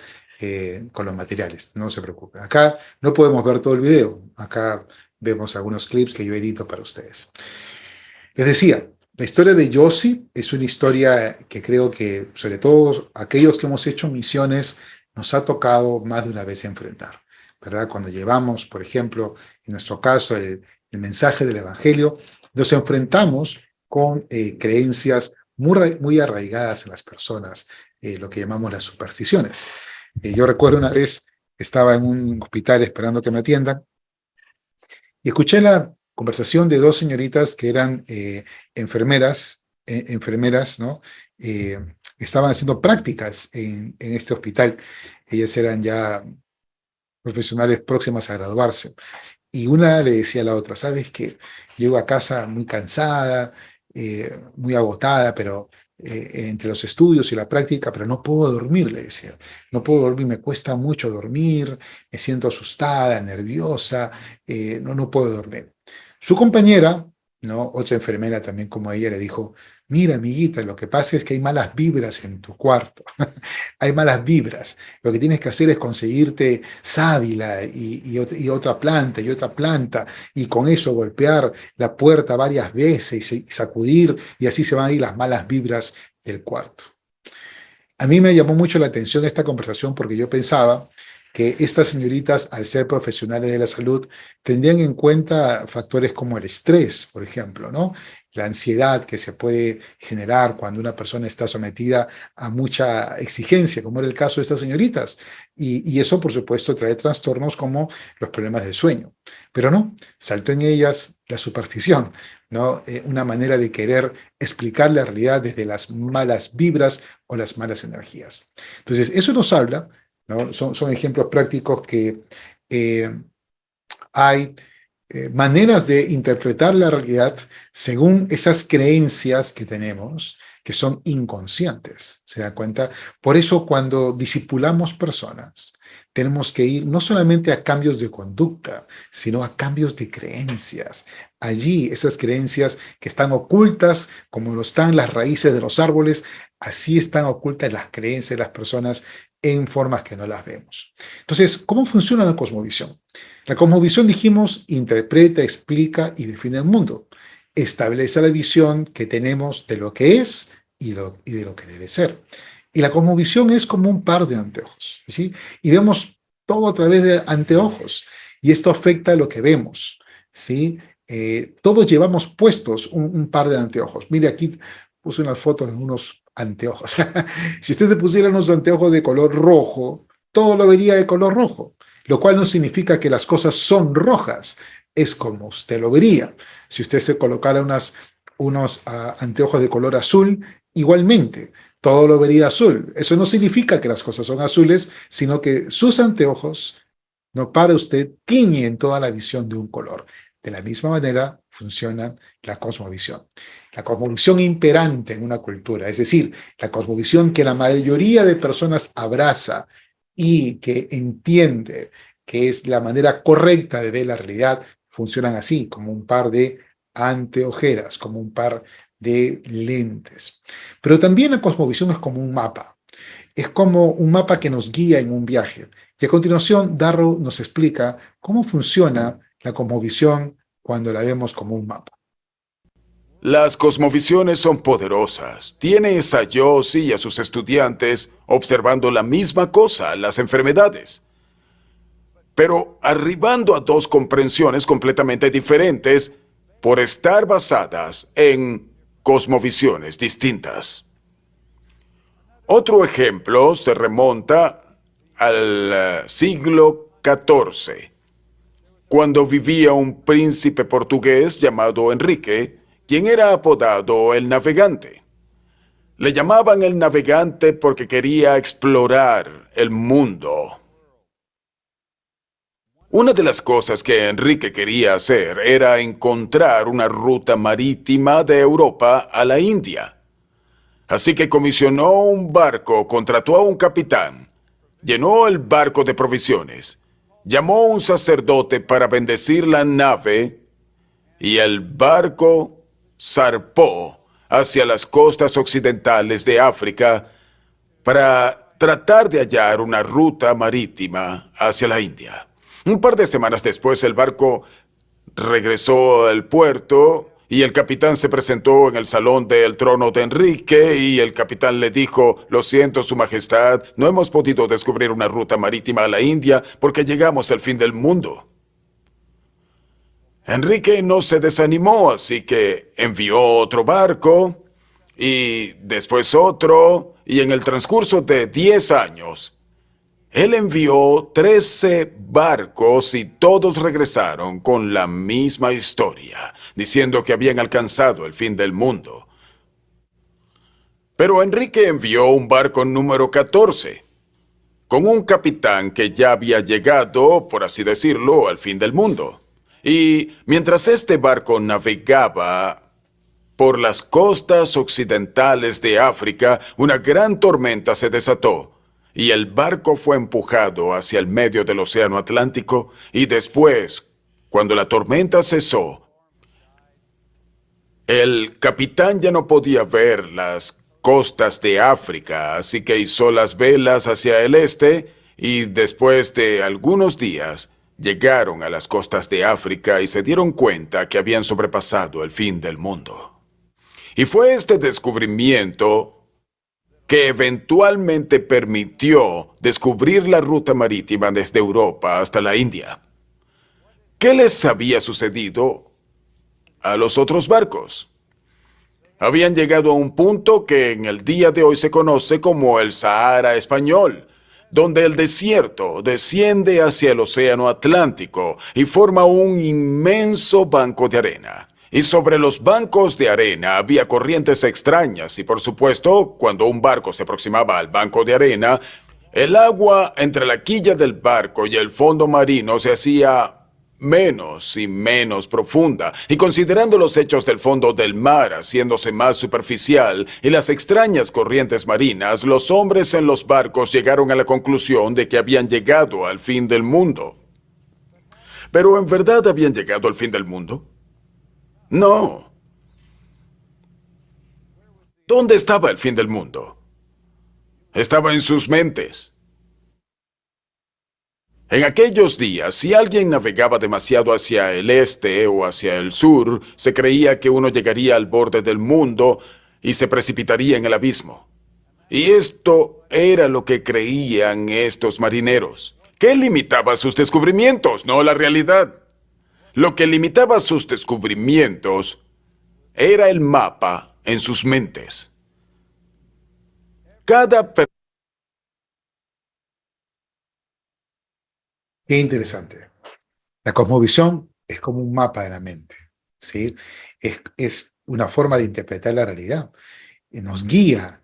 Speaker 2: con los materiales, no se preocupen. Acá no podemos ver todo el video, acá vemos algunos clips que yo edito para ustedes. Les decía, la historia de Josie es una historia que creo que, sobre todo aquellos que hemos hecho misiones, nos ha tocado más de una vez enfrentar, ¿verdad? Cuando llevamos, por ejemplo, en nuestro caso, el mensaje del Evangelio, nos enfrentamos con creencias muy arraigadas en las personas, lo que llamamos las supersticiones. Yo recuerdo una vez, estaba en un hospital esperando que me atiendan, y escuché la conversación de dos señoritas que eran enfermeras, ¿no? Estaban haciendo prácticas en este hospital. Ellas eran ya profesionales próximas a graduarse. Y una le decía a la otra, ¿sabes qué? Llego a casa muy cansada, muy agotada, pero entre los estudios y la práctica, pero no puedo dormir, le decía. No puedo dormir, me cuesta mucho dormir, me siento asustada, nerviosa, no puedo dormir. Su compañera, ¿no? Otra enfermera también como ella, le dijo, mira, amiguita, lo que pasa es que hay malas vibras en tu cuarto. Hay malas vibras. Lo que tienes que hacer es conseguirte sábila y otra planta, y con eso golpear la puerta varias veces y sacudir, y así se van a ir las malas vibras del cuarto. A mí me llamó mucho la atención esta conversación porque yo pensaba que estas señoritas, al ser profesionales de la salud, tendrían en cuenta factores como el estrés, por ejemplo, ¿no? La ansiedad que se puede generar cuando una persona está sometida a mucha exigencia, como era el caso de estas señoritas. Y eso, por supuesto, trae trastornos como los problemas del sueño. Pero no, saltó en ellas la superstición, ¿no? Una manera de querer explicar la realidad desde las malas vibras o las malas energías. Entonces, eso nos habla, ¿no? Son ejemplos prácticos que hay maneras de interpretar la realidad según esas creencias que tenemos, que son inconscientes, ¿se da cuenta? Por eso cuando discipulamos personas, tenemos que ir no solamente a cambios de conducta, sino a cambios de creencias. Allí, esas creencias que están ocultas, como lo están las raíces de los árboles, así están ocultas las creencias de las personas en formas que no las vemos. Entonces, ¿cómo funciona la cosmovisión? La cosmovisión, dijimos, interpreta, explica y define el mundo. establece la visión que tenemos de lo que es y de lo que debe ser. Y la cosmovisión es como un par de anteojos, ¿sí? Y vemos todo a través de anteojos, y esto afecta a lo que vemos, ¿sí? Todos llevamos puestos un par de anteojos. Mire, aquí puse unas fotos de unos anteojos. Si usted se pusiera unos anteojos de color rojo, todo lo vería de color rojo, lo cual no significa que las cosas son rojas, es como usted lo vería. Si usted se colocara unos anteojos de color azul, igualmente, todo lo vería azul. Eso no significa que las cosas son azules, sino que sus anteojos, no para usted, tiñen toda la visión de un color. De la misma manera funciona la cosmovisión. La cosmovisión imperante en una cultura, es decir, la cosmovisión que la mayoría de personas abraza y que entiende que es la manera correcta de ver la realidad, funcionan así, como un par de anteojeras, como un par de lentes. Pero también la cosmovisión es como un mapa. Es como un mapa que nos guía en un viaje. Y a continuación, Darrow nos explica cómo funciona la cosmovisión cuando la vemos como un mapa.
Speaker 4: Las cosmovisiones son poderosas. Tienes a Joss y a sus estudiantes observando la misma cosa, las enfermedades, pero arribando a dos comprensiones completamente diferentes por estar basadas en cosmovisiones distintas. Otro ejemplo se remonta al siglo XIV, cuando vivía un príncipe portugués llamado Enrique, quien era apodado el Navegante. Le llamaban el Navegante porque quería explorar el mundo. Una de las cosas que Enrique quería hacer era encontrar una ruta marítima de Europa a la India. Así que comisionó un barco, contrató a un capitán, llenó el barco de provisiones, llamó a un sacerdote para bendecir la nave y el barco zarpó hacia las costas occidentales de África para tratar de hallar una ruta marítima hacia la India. Un par de semanas después, el barco regresó al puerto y el capitán se presentó en el salón del trono de Enrique y el capitán le dijo: «Lo siento, Su Majestad, no hemos podido descubrir una ruta marítima a la India porque llegamos al fin del mundo». Enrique no se desanimó, así que envió otro barco y después otro, y en el transcurso de 10 años, él envió 13 barcos y todos regresaron con la misma historia, diciendo que habían alcanzado el fin del mundo. Pero Enrique envió un barco número 14, con un capitán que ya había llegado, por así decirlo, al fin del mundo. Y mientras este barco navegaba por las costas occidentales de África, una gran tormenta se desató y el barco fue empujado hacia el medio del Océano Atlántico y después, cuando la tormenta cesó, el capitán ya no podía ver las costas de África, así que izó las velas hacia el este y después de algunos días llegaron a las costas de África y se dieron cuenta que habían sobrepasado el fin del mundo. Y fue este descubrimiento que eventualmente permitió descubrir la ruta marítima desde Europa hasta la India. ¿Qué les había sucedido a los otros barcos? Habían llegado a un punto que en el día de hoy se conoce como el Sahara español, donde el desierto desciende hacia el Océano Atlántico y forma un inmenso banco de arena. Y sobre los bancos de arena había corrientes extrañas y, por supuesto, cuando un barco se aproximaba al banco de arena, el agua entre la quilla del barco y el fondo marino se hacía menos y menos profunda, y considerando los hechos del fondo del mar haciéndose más superficial y las extrañas corrientes marinas, los hombres en los barcos llegaron a la conclusión de que habían llegado al fin del mundo. ¿Pero en verdad habían llegado al fin del mundo? No. ¿Dónde estaba el fin del mundo? Estaba en sus mentes. En aquellos días, si alguien navegaba demasiado hacia el este o hacia el sur, se creía que uno llegaría al borde del mundo y se precipitaría en el abismo. Y esto era lo que creían estos marineros, que limitaba sus descubrimientos, no la realidad. Lo que limitaba sus descubrimientos era el mapa en sus mentes. Cada persona.
Speaker 2: Qué interesante. La cosmovisión es como un mapa de la mente, ¿sí? Es una forma de interpretar la realidad. Y nos guía,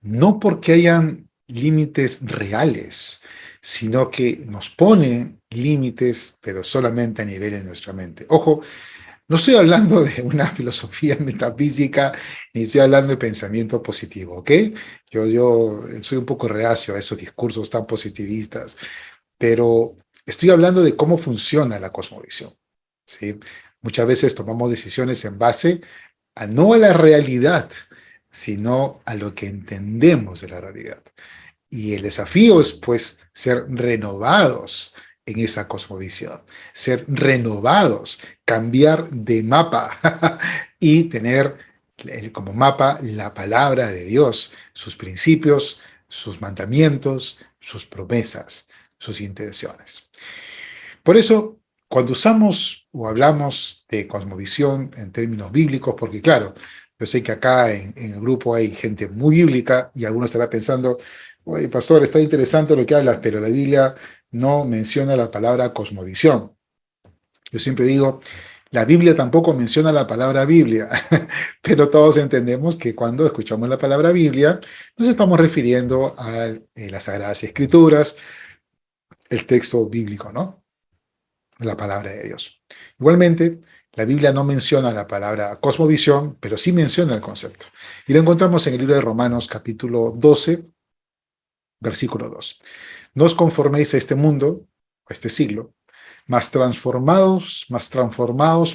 Speaker 2: no porque hayan límites reales, sino que nos pone límites, pero solamente a nivel de nuestra mente. Ojo, no estoy hablando de una filosofía metafísica, ni estoy hablando de pensamiento positivo, ¿ok? Yo soy un poco reacio a esos discursos tan positivistas, pero estoy hablando de cómo funciona la cosmovisión, ¿sí? Muchas veces tomamos decisiones en base no a la realidad, sino a lo que entendemos de la realidad. Y el desafío es, pues, ser renovados en esa cosmovisión, ser renovados, cambiar de mapa y tener como mapa la palabra de Dios, sus principios, sus mandamientos, sus promesas, sus intenciones. Por eso, cuando usamos o hablamos de cosmovisión en términos bíblicos, porque claro, yo sé que acá en el grupo hay gente muy bíblica y algunos estará pensando, oye, pastor, está interesante lo que hablas, pero la Biblia no menciona la palabra cosmovisión. Yo siempre digo, la Biblia tampoco menciona la palabra Biblia, pero todos entendemos que cuando escuchamos la palabra Biblia, nos estamos refiriendo a las Sagradas Escrituras, el texto bíblico, ¿no? La palabra de Dios. Igualmente, la Biblia no menciona la palabra cosmovisión, pero sí menciona el concepto. Y lo encontramos en el libro de Romanos, capítulo 12, versículo 2. No os conforméis a este mundo, a este siglo, mas transformados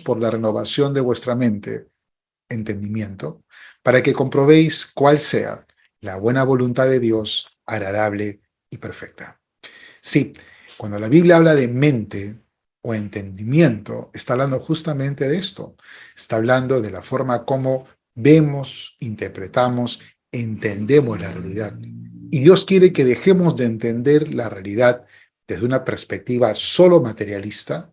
Speaker 2: por la renovación de vuestra mente, entendimiento, para que comprobéis cuál sea la buena voluntad de Dios, agradable y perfecta. Sí, cuando la Biblia habla de mente o entendimiento, está hablando justamente de esto. Está hablando de la forma como vemos, interpretamos, entendemos la realidad. Y Dios quiere que dejemos de entender la realidad desde una perspectiva solo materialista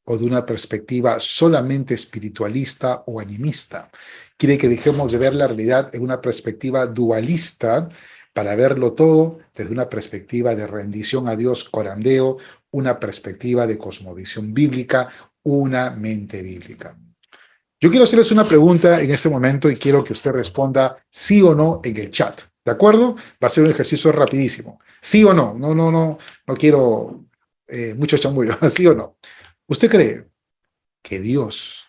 Speaker 2: o de una perspectiva solamente espiritualista o animista. Quiere que dejemos de ver la realidad en una perspectiva dualista para verlo todo desde una perspectiva de rendición a Dios corandeo, una perspectiva de cosmovisión bíblica, una mente bíblica. Yo quiero hacerles una pregunta en este momento y quiero que usted responda sí o no en el chat. ¿De acuerdo? Va a ser un ejercicio rapidísimo. ¿Sí o no? No quiero mucho chamullo. ¿Sí o no? ¿Usted cree que Dios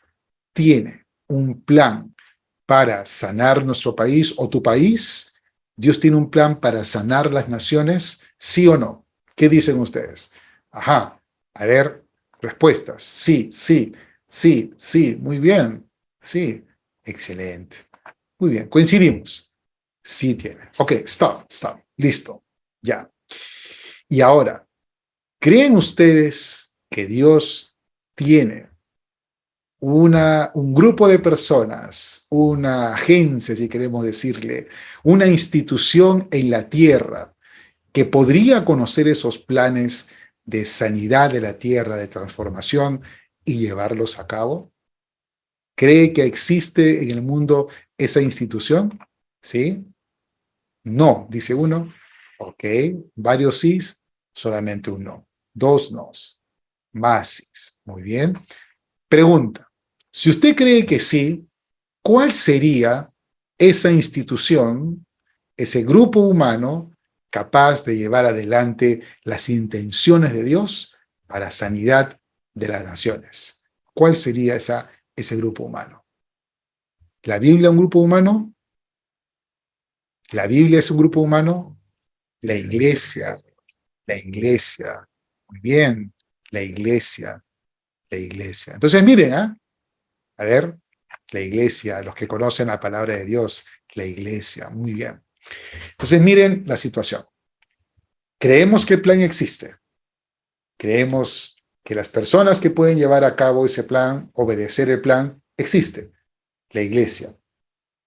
Speaker 2: tiene un plan para sanar nuestro país o tu país? ¿Dios tiene un plan para sanar las naciones? ¿Sí o no? ¿Qué dicen ustedes? Ajá, a ver, respuestas. Sí, sí, sí, sí, muy bien. Sí, excelente. Muy bien, coincidimos. Sí tiene. Ok, stop, listo, ya. Y ahora, ¿creen ustedes que Dios tiene un grupo de personas, una agencia, si queremos decirle, una institución en la tierra que podría conocer esos planes de sanidad de la tierra, de transformación y llevarlos a cabo? ¿Cree que existe en el mundo esa institución? ¿Sí? No, dice uno. Ok, varios sís, solamente un no. Dos nos, más sís. Muy bien. Pregunta, si usted cree que sí, ¿cuál sería esa institución, ese grupo humano capaz de llevar adelante las intenciones de Dios para sanidad de las naciones? ¿Cuál sería ese grupo humano? ¿La Biblia es un grupo humano? ¿La Biblia es un grupo humano? La iglesia, muy bien, la iglesia. Entonces miren, a ver, la iglesia, los que conocen la palabra de Dios, la iglesia, muy bien. Entonces miren la situación. Creemos que el plan existe. Creemos que las personas que pueden llevar a cabo ese plan, obedecer el plan, existen. La iglesia.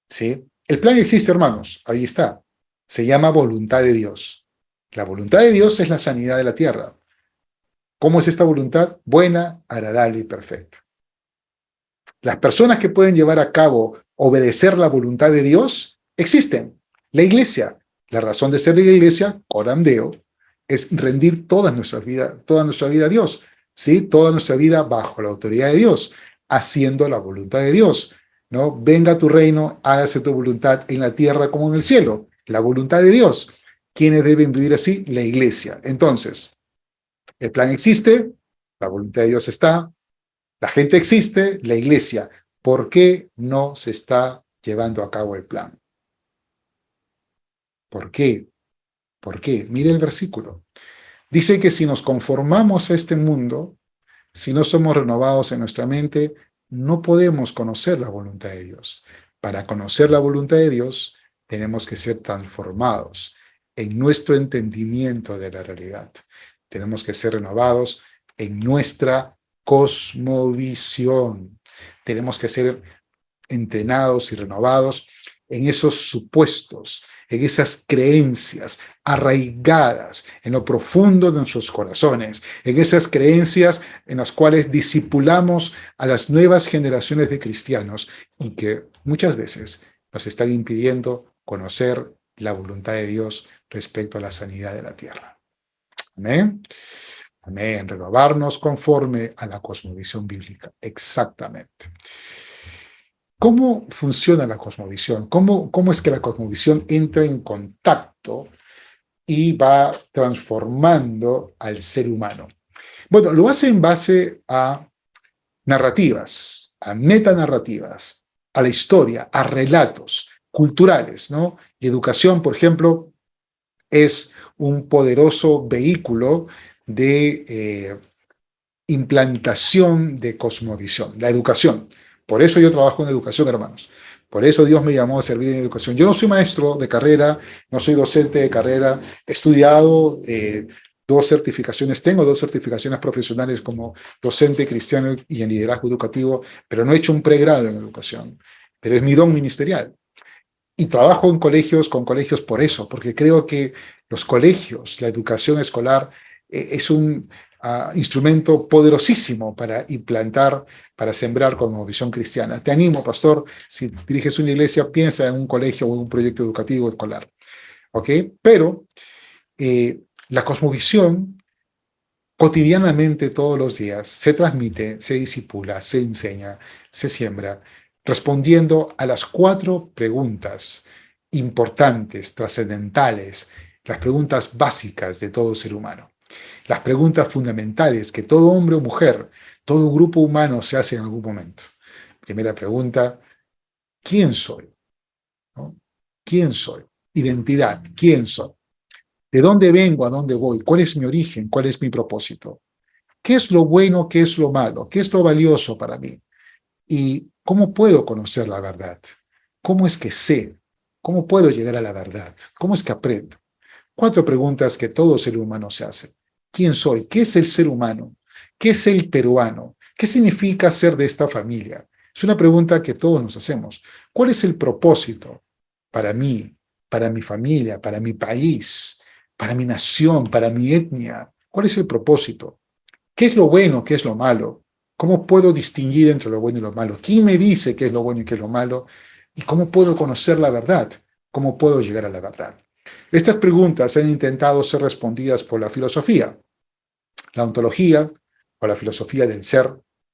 Speaker 2: ¿Sí? El plan existe, hermanos. Ahí está. Se llama voluntad de Dios. La voluntad de Dios es la sanidad de la tierra. ¿Cómo es esta voluntad? Buena, agradable y perfecta. Las personas que pueden llevar a cabo, obedecer la voluntad de Dios, existen. La iglesia. La razón de ser de la iglesia, coram deo, es rendir toda nuestra vida a Dios. ¿Sí? Toda nuestra vida bajo la autoridad de Dios, haciendo la voluntad de Dios. ¿No? Venga tu reino, hágase tu voluntad en la tierra como en el cielo. La voluntad de Dios. ¿Quiénes deben vivir así? La iglesia. Entonces, el plan existe, la voluntad de Dios está, la gente existe, la iglesia. ¿Por qué no se está llevando a cabo el plan? ¿Por qué? ¿Por qué? Mire el versículo. Dice que si nos conformamos a este mundo, si no somos renovados en nuestra mente, no podemos conocer la voluntad de Dios. Para conocer la voluntad de Dios, tenemos que ser transformados en nuestro entendimiento de la realidad. Tenemos que ser renovados en nuestra cosmovisión. Tenemos que ser entrenados y renovados en esos supuestos, en esas creencias arraigadas en lo profundo de nuestros corazones, en esas creencias en las cuales discipulamos a las nuevas generaciones de cristianos y que muchas veces nos están impidiendo conocer la voluntad de Dios respecto a la sanidad de la tierra. Amén. Amén. Renovarnos conforme a la cosmovisión bíblica. Exactamente. ¿Cómo funciona la cosmovisión? ¿Cómo es que la cosmovisión entra en contacto y va transformando al ser humano? Bueno, lo hace en base a narrativas, a metanarrativas, a la historia, a relatos culturales, ¿no? Y educación, por ejemplo, es un poderoso vehículo de implantación de cosmovisión, la educación. Por eso yo trabajo en educación, hermanos. Por eso Dios me llamó a servir en educación. Yo no soy maestro de carrera, no soy docente de carrera, he estudiado dos certificaciones, tengo dos certificaciones profesionales como docente cristiano y en liderazgo educativo, pero no he hecho un pregrado en educación, pero es mi don ministerial. Y trabajo en colegios, con colegios por eso, porque creo que los colegios, la educación escolar, es un instrumento poderosísimo para implantar, para sembrar cosmovisión cristiana. Te animo, pastor, si diriges una iglesia, piensa en un colegio o en un proyecto educativo escolar. ¿Ok? Pero la cosmovisión cotidianamente, todos los días, se transmite, se disipula, se enseña, se siembra, respondiendo a las 4 preguntas importantes, trascendentales, las preguntas básicas de todo ser humano. Las preguntas fundamentales que todo hombre o mujer, todo grupo humano se hace en algún momento. Primera pregunta, ¿quién soy? ¿No? ¿Quién soy? Identidad, ¿quién soy? ¿De dónde vengo? ¿A dónde voy? ¿Cuál es mi origen? ¿Cuál es mi propósito? ¿Qué es lo bueno? ¿Qué es lo malo? ¿Qué es lo valioso para mí? ¿Y cómo puedo conocer la verdad? ¿Cómo es que sé? ¿Cómo puedo llegar a la verdad? ¿Cómo es que aprendo? 4 preguntas que todo ser humano se hace. ¿Quién soy? ¿Qué es el ser humano? ¿Qué es el peruano? ¿Qué significa ser de esta familia? Es una pregunta que todos nos hacemos. ¿Cuál es el propósito para mí, para mi familia, para mi país, para mi nación, para mi etnia? ¿Cuál es el propósito? ¿Qué es lo bueno? ¿Qué es lo malo? ¿Cómo puedo distinguir entre lo bueno y lo malo? ¿Quién me dice qué es lo bueno y qué es lo malo? ¿Y cómo puedo conocer la verdad? ¿Cómo puedo llegar a la verdad? Estas preguntas han intentado ser respondidas por la filosofía. La ontología, o la filosofía del ser,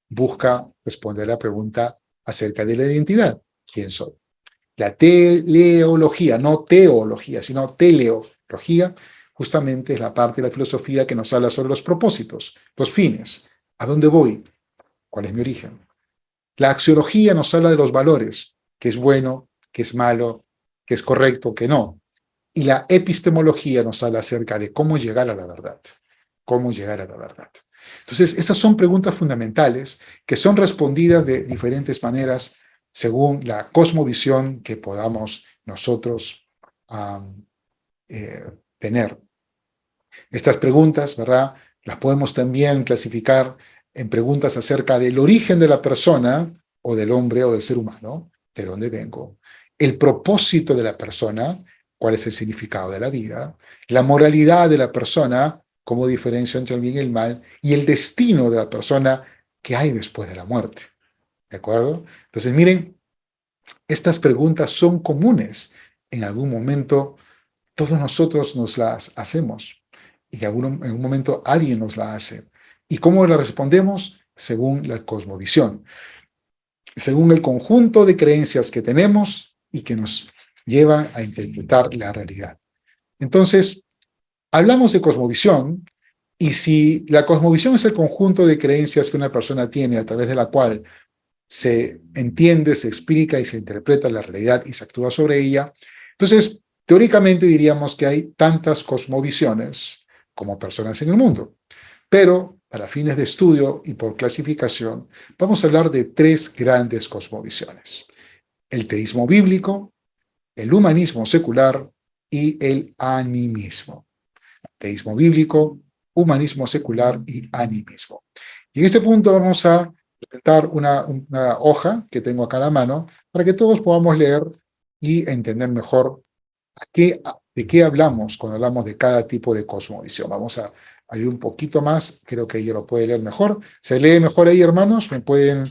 Speaker 2: busca responder a la pregunta acerca de la identidad. ¿Quién soy? La teleología, no teología, sino teleología, justamente es la parte de la filosofía que nos habla sobre los propósitos, los fines. ¿A dónde voy? ¿Cuál es mi origen? La axiología nos habla de los valores, qué es bueno, qué es malo, qué es correcto, qué no. Y la epistemología nos habla acerca de cómo llegar a la verdad. Cómo llegar a la verdad. Entonces, esas son preguntas fundamentales que son respondidas de diferentes maneras según la cosmovisión que podamos nosotros tener. Estas preguntas, ¿verdad? Las podemos también clasificar en preguntas acerca del origen de la persona, o del hombre, o del ser humano, de dónde vengo, el propósito de la persona, cuál es el significado de la vida, la moralidad de la persona, cómo diferencio entre el bien y el mal, y el destino de la persona, que hay después de la muerte. ¿De acuerdo? Entonces, miren, estas preguntas son comunes. En algún momento todos nosotros nos las hacemos y en un momento alguien nos la hace. ¿Y cómo la respondemos? Según la cosmovisión, según el conjunto de creencias que tenemos y que nos llevan a interpretar la realidad. Entonces, hablamos de cosmovisión, y si la cosmovisión es el conjunto de creencias que una persona tiene a través de la cual se entiende, se explica y se interpreta la realidad y se actúa sobre ella, entonces, teóricamente diríamos que hay tantas cosmovisiones como personas en el mundo. Pero, para fines de estudio y por clasificación, vamos a hablar de tres grandes cosmovisiones: el teísmo bíblico, el humanismo secular y el animismo. Teísmo bíblico, humanismo secular y animismo. Y en este punto vamos a presentar una hoja que tengo acá a la mano para que todos podamos leer y entender mejor de qué hablamos cuando hablamos de cada tipo de cosmovisión. Vamos a abrir un poquito más, creo que ella lo puede leer mejor. ¿Se lee mejor ahí, hermanos? ¿Me pueden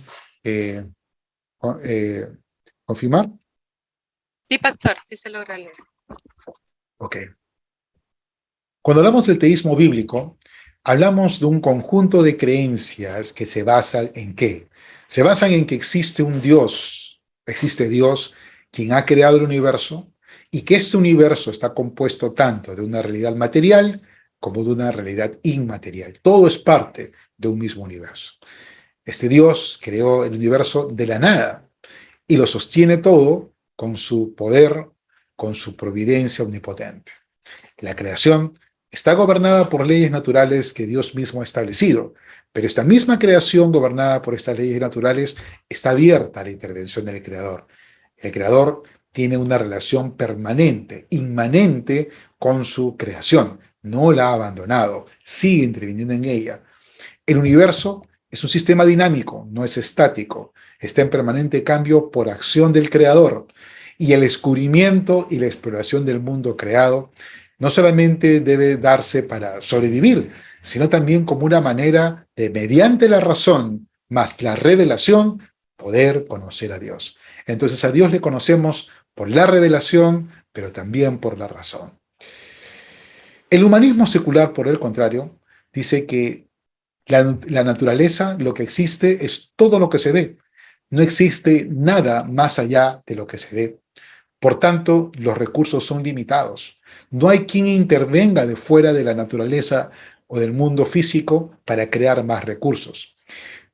Speaker 2: eh, confirmar?
Speaker 1: Sí, pastor, sí se logra leer.
Speaker 2: Ok. Cuando hablamos del teísmo bíblico, hablamos de un conjunto de creencias que se basan en ¿qué? Se basan en que existe un Dios, existe Dios quien ha creado el universo, y que este universo está compuesto tanto de una realidad material como de una realidad inmaterial. Todo es parte de un mismo universo. Este Dios creó el universo de la nada y lo sostiene todo con su poder, con su providencia omnipotente. La creación está gobernada por leyes naturales que Dios mismo ha establecido, pero esta misma creación gobernada por estas leyes naturales está abierta a la intervención del Creador. El Creador tiene una relación permanente, inmanente con su creación. No la ha abandonado, sigue interviniendo en ella. El universo es un sistema dinámico, no es estático. Está en permanente cambio por acción del Creador. Y el descubrimiento y la exploración del mundo creado no solamente debe darse para sobrevivir, sino también como una manera de, mediante la razón más la revelación, poder conocer a Dios. Entonces a Dios le conocemos por la revelación, pero también por la razón. El humanismo secular, por el contrario, dice que la naturaleza, lo que existe, es todo lo que se ve. No existe nada más allá de lo que se ve. Por tanto, los recursos son limitados. No hay quien intervenga de fuera de la naturaleza o del mundo físico para crear más recursos.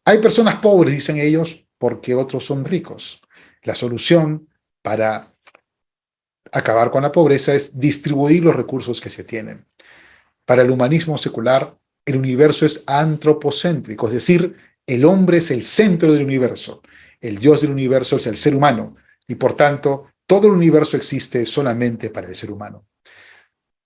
Speaker 2: Hay personas pobres, dicen ellos, porque otros son ricos. La solución para acabar con la pobreza es distribuir los recursos que se tienen. Para el humanismo secular, el universo es antropocéntrico, es decir, el hombre es el centro del universo. El Dios del universo es el ser humano y, por tanto, todo el universo existe solamente para el ser humano.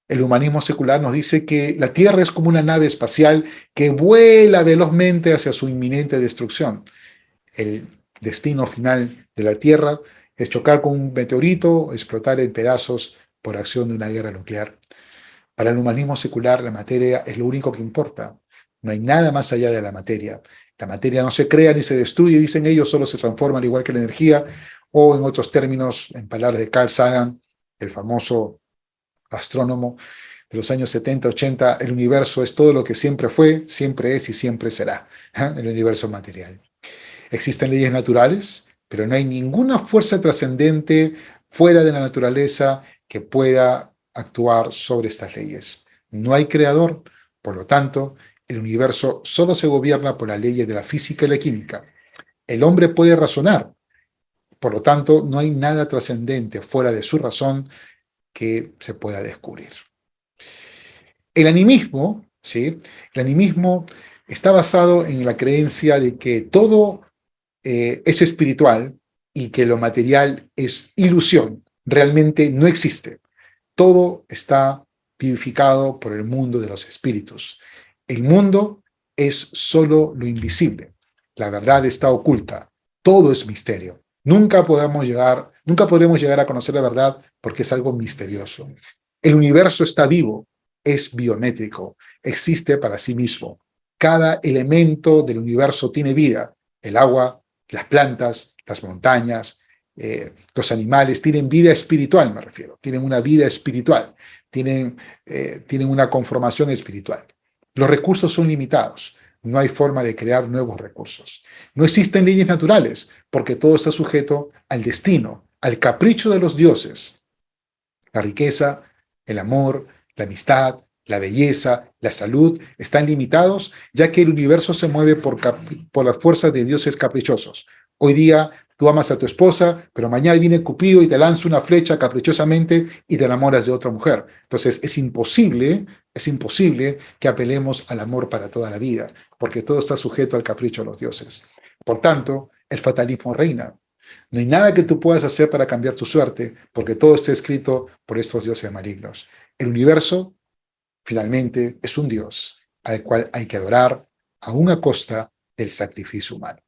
Speaker 2: El humanismo secular nos dice que la Tierra es como una nave espacial que vuela velozmente hacia su inminente destrucción. El destino final de la Tierra es chocar con un meteorito, explotar en pedazos por acción de una guerra nuclear. Para el humanismo secular, la materia es lo único que importa. No hay nada más allá de la materia. La materia no se crea ni se destruye, dicen ellos, solo se transforma al igual que la energía, o en otros términos, en palabras de Carl Sagan, el famoso astrónomo de los años 70, 80, el universo es todo lo que siempre fue, siempre es y siempre será, el universo material. Existen leyes naturales, pero no hay ninguna fuerza trascendente fuera de la naturaleza que pueda actuar sobre estas leyes. No hay creador, por lo tanto, el universo solo se gobierna por las leyes de la física y la química. El hombre puede razonar, por lo tanto, no hay nada trascendente fuera de su razón que se pueda descubrir. El animismo, ¿sí? El animismo está basado en la creencia de que todo es espiritual y que lo material es ilusión, realmente no existe. Todo está vivificado por el mundo de los espíritus. El mundo es solo lo invisible. La verdad está oculta. Todo es misterio. Nunca podremos llegar a conocer la verdad porque es algo misterioso. El universo está vivo, es biométrico, existe para sí mismo. Cada elemento del universo tiene vida. El agua, las plantas, las montañas, los animales tienen vida espiritual, me refiero. Tienen una vida espiritual, tienen una conformación espiritual. Los recursos son limitados. No hay forma de crear nuevos recursos. No existen leyes naturales, porque todo está sujeto al destino, al capricho de los dioses. La riqueza, el amor, la amistad, la belleza, la salud están limitados, ya que el universo se mueve por las fuerzas de dioses caprichosos. Hoy día tú amas a tu esposa, pero mañana viene Cupido y te lanza una flecha caprichosamente y te enamoras de otra mujer. Entonces es imposible que apelemos al amor para toda la vida, porque todo está sujeto al capricho de los dioses. Por tanto, el fatalismo reina. No hay nada que tú puedas hacer para cambiar tu suerte, porque todo está escrito por estos dioses malignos. El universo, finalmente, es un Dios al cual hay que adorar, aún a costa del sacrificio humano.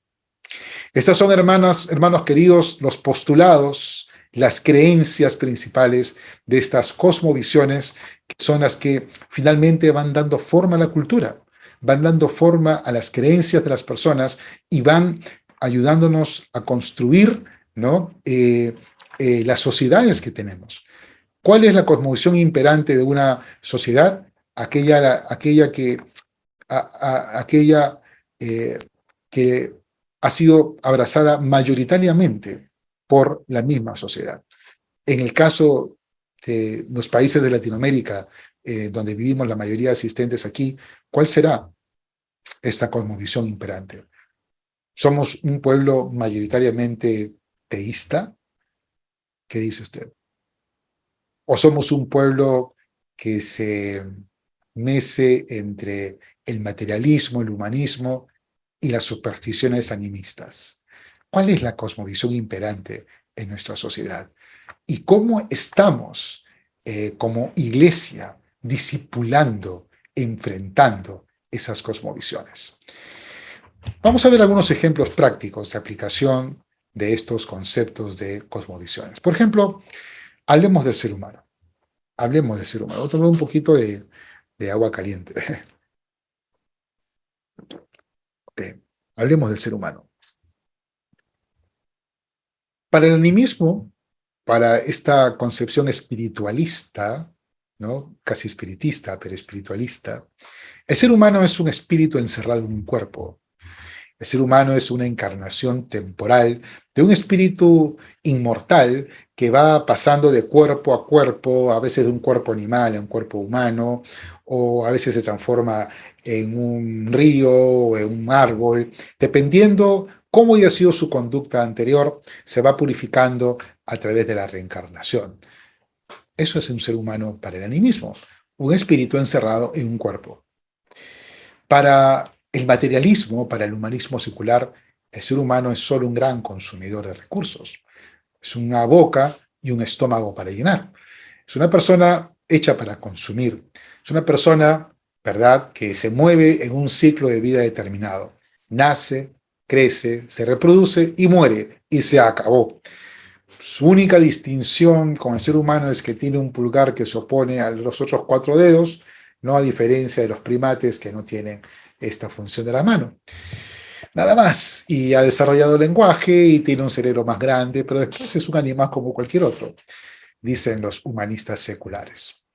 Speaker 2: Estas son, hermanos queridos, los postulados, las creencias principales de estas cosmovisiones, que son las que finalmente van dando forma a la cultura, van dando forma a las creencias de las personas y van ayudándonos a construir, ¿no? Las sociedades que tenemos. ¿Cuál es la cosmovisión imperante de una sociedad? Aquella que ha sido abrazada mayoritariamente por la misma sociedad. En el caso de los países de Latinoamérica, donde vivimos la mayoría de asistentes aquí, ¿cuál será esta cosmovisión imperante? ¿Somos un pueblo mayoritariamente teísta? ¿Qué dice usted? ¿O somos un pueblo que se mece entre el materialismo, el humanismo y las supersticiones animistas? ¿Cuál es la cosmovisión imperante en nuestra sociedad? ¿Y cómo estamos como iglesia discipulando, enfrentando esas cosmovisiones? Vamos a ver algunos ejemplos prácticos de aplicación de estos conceptos de cosmovisiones. Por ejemplo, hablemos del ser humano. Hablemos del ser humano. Voy a tomar un poquito de agua caliente. Hablemos del ser humano. Para el animismo, para esta concepción espiritualista, ¿no? Casi espiritista, pero espiritualista, el ser humano es un espíritu encerrado en un cuerpo. El ser humano es una encarnación temporal de un espíritu inmortal que va pasando de cuerpo a cuerpo, a veces de un cuerpo animal a un cuerpo humano, o a veces se transforma en un río o en un árbol. Dependiendo cómo haya sido su conducta anterior, se va purificando a través de la reencarnación. Eso es un ser humano para el animismo, un espíritu encerrado en un cuerpo. Para el materialismo, para el humanismo secular, el ser humano es solo un gran consumidor de recursos. Es una boca y un estómago para llenar. Es una persona hecha para consumir. Es una persona, ¿verdad?, que se mueve en un ciclo de vida determinado. Nace, crece, se reproduce y muere, y se acabó. Su única distinción con el ser humano es que tiene un pulgar que se opone a los otros 4 dedos, no a diferencia de los primates que no tienen esta función de la mano. Nada más. Y ha desarrollado lenguaje y tiene un cerebro más grande, pero después es un animal como cualquier otro, dicen los humanistas seculares.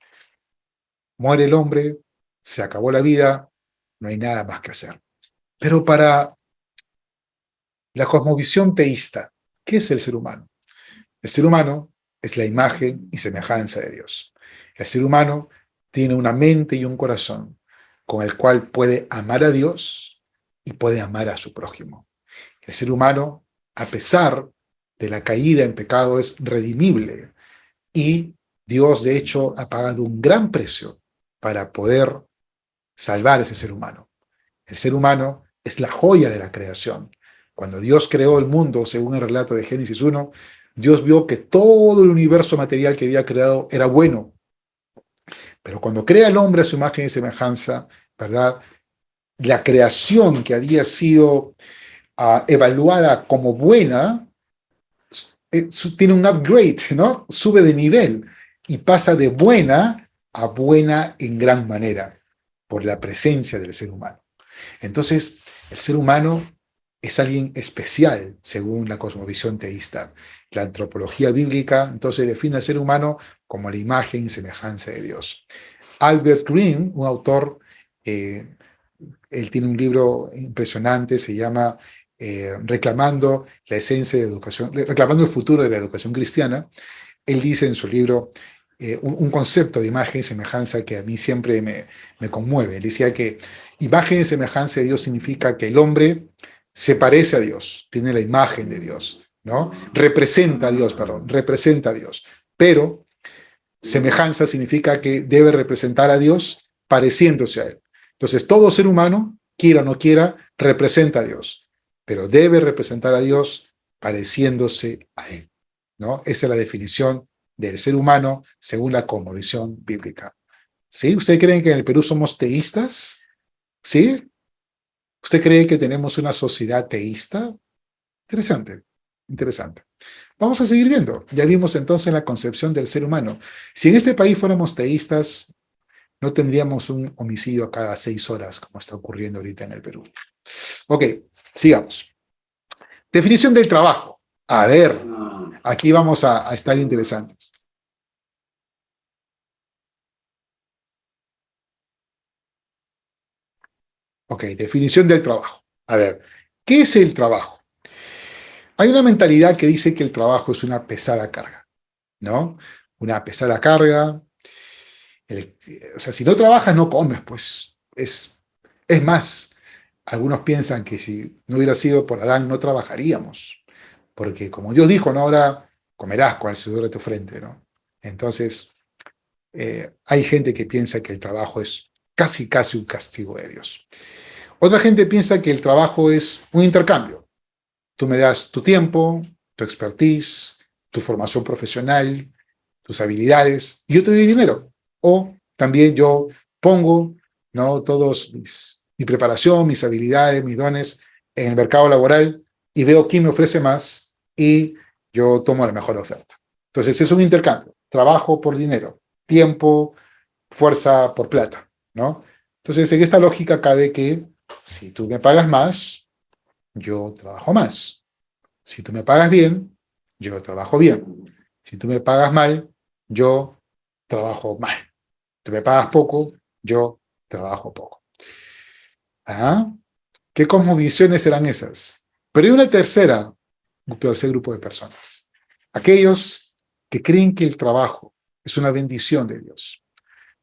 Speaker 2: Muere el hombre, se acabó la vida, no hay nada más que hacer. Pero para la cosmovisión teísta, ¿qué es el ser humano? El ser humano es la imagen y semejanza de Dios. El ser humano tiene una mente y un corazón con el cual puede amar a Dios y puede amar a su prójimo. El ser humano, a pesar de la caída en pecado, es redimible y Dios, de hecho, ha pagado un gran precio para poder salvar a ese ser humano. El ser humano es la joya de la creación. Cuando Dios creó el mundo, según el relato de Génesis 1, Dios vio que todo el universo material que había creado era bueno. Pero cuando crea al hombre a su imagen y semejanza, ¿verdad?, la creación que había sido evaluada como buena, tiene un upgrade, ¿no? Sube de nivel y pasa de buena a buena en gran manera por la presencia del ser humano. Entonces, el ser humano es alguien especial según la cosmovisión teísta. La antropología bíblica entonces define al ser humano como la imagen y semejanza de Dios. Albert Green, un autor, él tiene un libro impresionante, se llama Reclamando la esencia de educación, reclamando el futuro de la educación cristiana. Él dice en su libro un concepto de imagen y semejanza que a mí siempre me conmueve. Él decía que imagen y semejanza de Dios significa que el hombre se parece a Dios, tiene la imagen de Dios, ¿no? Representa a Dios, perdón, representa a Dios. Pero semejanza significa que debe representar a Dios pareciéndose a Él. Entonces, todo ser humano, quiera o no quiera, representa a Dios, pero debe representar a Dios pareciéndose a Él, ¿no? Esa es la definición del ser humano según la cosmovisión bíblica. ¿Sí? ¿Ustedes creen que en el Perú somos teístas? ¿Sí? ¿Usted cree que tenemos una sociedad teísta? Interesante, interesante. Vamos a seguir viendo. Ya vimos entonces la concepción del ser humano. Si en este país fuéramos teístas, no tendríamos un homicidio cada 6 horas, como está ocurriendo ahorita en el Perú. Ok, sigamos. Definición del trabajo. A ver, aquí vamos a estar interesantes. Ok, definición del trabajo. A ver, ¿qué es el trabajo? Hay una mentalidad que dice que el trabajo es una pesada carga, ¿no? Una pesada carga. O sea, si no trabajas, no comes, pues. Es más, algunos piensan que si no hubiera sido por Adán, no trabajaríamos. Porque como Dios dijo, no, ahora comerás con el sudor de tu frente, ¿no? Entonces, hay gente que piensa que el trabajo es casi, casi un castigo de Dios. Otra gente piensa que el trabajo es un intercambio. Tú me das tu tiempo, tu expertise, tu formación profesional, tus habilidades, y yo te doy dinero. O también yo pongo, ¿no?, mi preparación, mis habilidades, mis dones en el mercado laboral y veo quién me ofrece más y yo tomo la mejor oferta. Entonces es un intercambio, trabajo por dinero, tiempo, fuerza por plata, ¿no? Entonces en esta lógica cabe que si tú me pagas más, yo trabajo más. Si tú me pagas bien, yo trabajo bien. Si tú me pagas mal, yo trabajo mal. Si tú me pagas poco, yo trabajo poco. ¿Ah? ¿Qué cosmovisiones serán esas? Pero hay un tercer grupo de personas. Aquellos que creen que el trabajo es una bendición de Dios.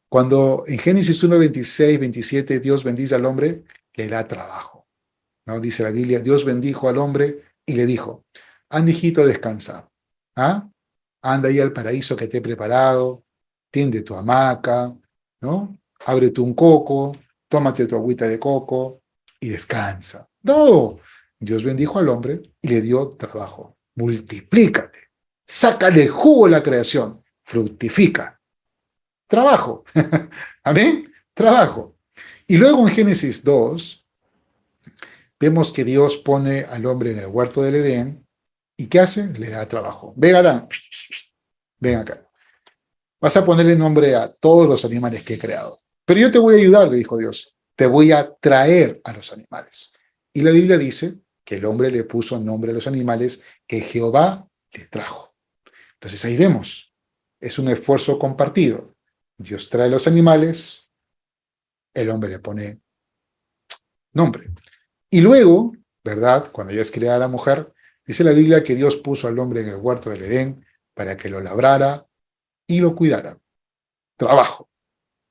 Speaker 2: Cuando en Génesis 1, 26, 27, Dios bendice al hombre, le da trabajo, ¿no? Dice la Biblia, Dios bendijo al hombre y le dijo, anda, hijito, descansa. ¿Ah? Anda ahí al paraíso que te he preparado, tiende tu hamaca, ¿no? Ábrete un coco, tómate tu agüita de coco y descansa. No, Dios bendijo al hombre y le dio trabajo. Multiplícate, sácale jugo a la creación, fructifica. Trabajo. Amén. Trabajo. Y luego en Génesis 2, vemos que Dios pone al hombre en el huerto del Edén y ¿qué hace? Le da trabajo. Ven, Adán, ven acá. Vas a ponerle nombre a todos los animales que he creado. Pero yo te voy a ayudar, le dijo Dios. Te voy a traer a los animales. Y la Biblia dice que el hombre le puso nombre a los animales que Jehová le trajo. Entonces ahí vemos, es un esfuerzo compartido. Dios trae los animales, el hombre le pone nombre. Y luego, ¿verdad? Cuando ya es creada la mujer, dice la Biblia que Dios puso al hombre en el huerto del Edén para que lo labrara y lo cuidara. Trabajo.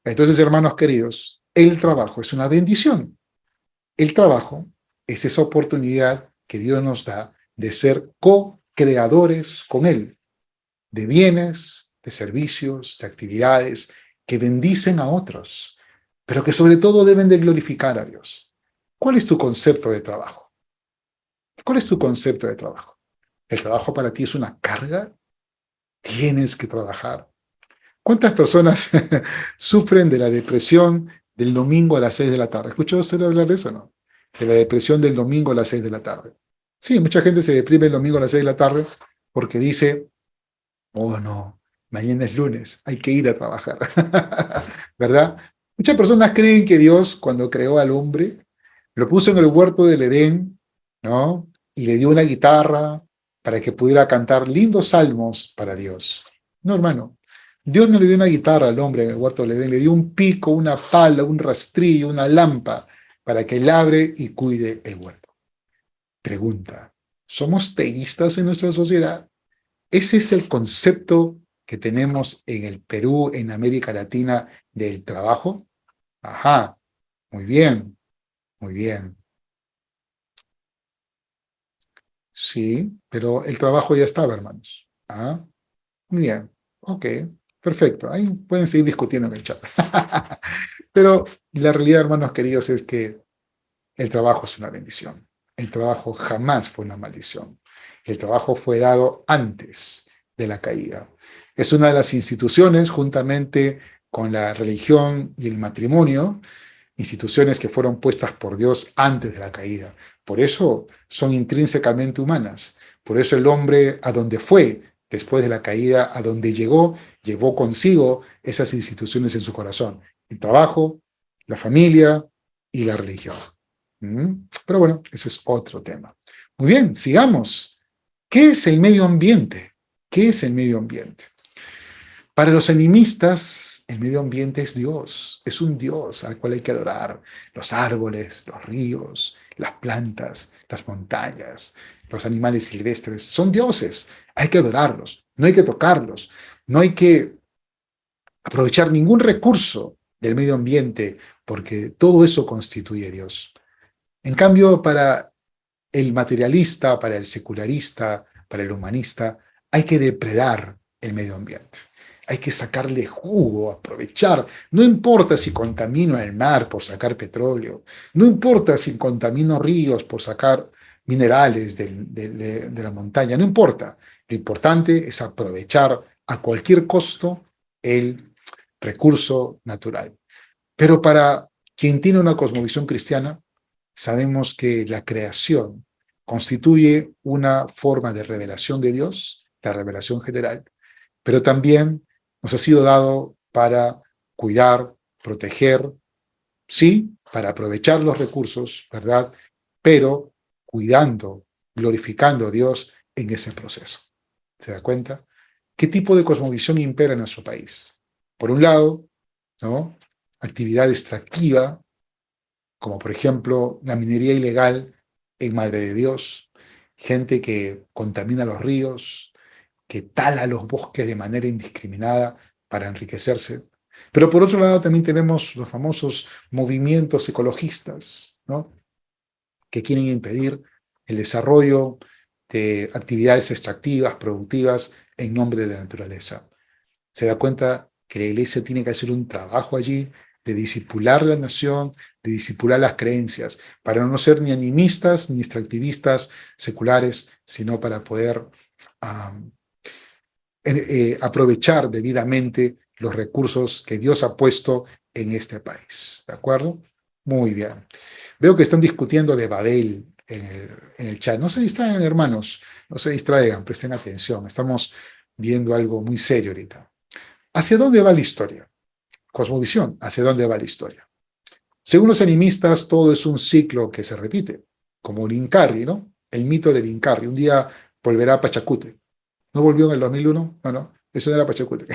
Speaker 2: Entonces, hermanos queridos, el trabajo es una bendición. El trabajo es esa oportunidad que Dios nos da de ser co-creadores con Él, de bienes, de servicios, de actividades que bendicen a otros, pero que sobre todo deben de glorificar a Dios. ¿Cuál es tu concepto de trabajo? ¿Cuál es tu concepto de trabajo? ¿El trabajo para ti es una carga? ¿Tienes que trabajar? ¿Cuántas personas sufren de la depresión del domingo a las 6 de la tarde. ¿Escuchó usted hablar de eso o no? De la depresión del domingo a las 6 de la tarde. Sí, mucha gente se deprime el domingo a las 6 de la tarde porque dice, oh no, mañana es lunes, hay que ir a trabajar. ¿Verdad? Muchas personas creen que Dios, cuando creó al hombre, lo puso en el huerto del Edén, ¿no? Y le dio una guitarra para que pudiera cantar lindos salmos para Dios. No, hermano. Dios no le dio una guitarra al hombre en el huerto del Edén, le dio un pico, una pala, un rastrillo, una lámpara para que labre y cuide el huerto. Pregunta, ¿somos teístas en nuestra sociedad? Ese es el concepto que tenemos en el Perú, en América Latina, del trabajo. Ajá, muy bien, muy bien. Sí, pero el trabajo ya estaba, hermanos. Ah, muy bien, ok, perfecto. Ahí pueden seguir discutiendo en el chat. Pero la realidad, hermanos queridos, es que el trabajo es una bendición. El trabajo jamás fue una maldición. El trabajo fue dado antes de la caída. Es una de las instituciones, juntamente con la religión y el matrimonio, instituciones que fueron puestas por Dios antes de la caída. Por eso son intrínsecamente humanas. Por eso el hombre, a donde fue después de la caída, a donde llegó, llevó consigo esas instituciones en su corazón. El trabajo, la familia y la religión. Pero bueno, eso es otro tema. Muy bien, sigamos. ¿Qué es el medio ambiente? ¿Qué es el medio ambiente? Para los animistas, el medio ambiente es Dios, es un Dios al cual hay que adorar. Los árboles, los ríos, las plantas, las montañas, los animales silvestres, son dioses. Hay que adorarlos, no hay que tocarlos, no hay que aprovechar ningún recurso del medio ambiente porque todo eso constituye Dios. En cambio, para el materialista, para el secularista, para el humanista, hay que depredar el medio ambiente. Hay que sacarle jugo, aprovechar. No importa si contamino el mar por sacar petróleo. No importa si contamino ríos por sacar minerales de la montaña. No importa. Lo importante es aprovechar a cualquier costo el recurso natural. Pero para quien tiene una cosmovisión cristiana, sabemos que la creación constituye una forma de revelación de Dios, la revelación general, pero también nos ha sido dado para cuidar, proteger, sí, para aprovechar los recursos, ¿verdad? Pero cuidando, glorificando a Dios en ese proceso. ¿Se da cuenta? ¿Qué tipo de cosmovisión impera en nuestro país? Por un lado, ¿no? Actividad extractiva, como por ejemplo la minería ilegal en Madre de Dios, gente que contamina los ríos, que tala los bosques de manera indiscriminada para enriquecerse. Pero por otro lado también tenemos los famosos movimientos ecologistas, ¿no? Que quieren impedir el desarrollo de actividades extractivas, productivas, en nombre de la naturaleza. Se da cuenta que la iglesia tiene que hacer un trabajo allí de discipular la nación, de discipular las creencias, para no ser ni animistas ni extractivistas seculares, sino para poder aprovechar debidamente los recursos que Dios ha puesto en este país. ¿De acuerdo? Muy bien. Veo que están discutiendo de Babel en el chat. No se distraigan, hermanos, no se distraigan, presten atención. Estamos viendo algo muy serio ahorita. ¿Hacia dónde va la historia? Cosmovisión, ¿hacia dónde va la historia? Según los animistas, todo es un ciclo que se repite, como el Incarri, ¿no? El mito del Incarri. Un día volverá a Pachacute. ¿No volvió en el 2001? No, eso no era Pachacute.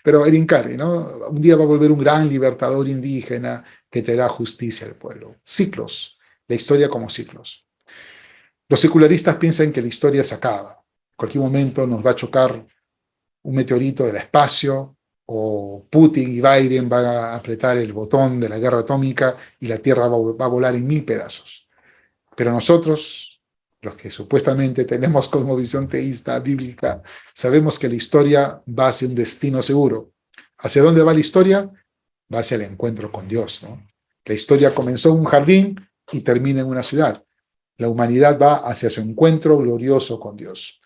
Speaker 2: Pero el Incarri, ¿no? Un día va a volver un gran libertador indígena que traerá justicia al pueblo. Ciclos, la historia como ciclos. Los secularistas piensan que la historia se acaba. En cualquier momento nos va a chocar un meteorito del espacio, o Putin y Biden van a apretar el botón de la guerra atómica y la Tierra va a volar en 1000 pedazos. Pero nosotros, los que supuestamente tenemos cosmovisión teísta bíblica, sabemos que la historia va hacia un destino seguro. ¿Hacia dónde va la historia? Va hacia el encuentro con Dios, ¿no? La historia comenzó en un jardín y termina en una ciudad. La humanidad va hacia su encuentro glorioso con Dios.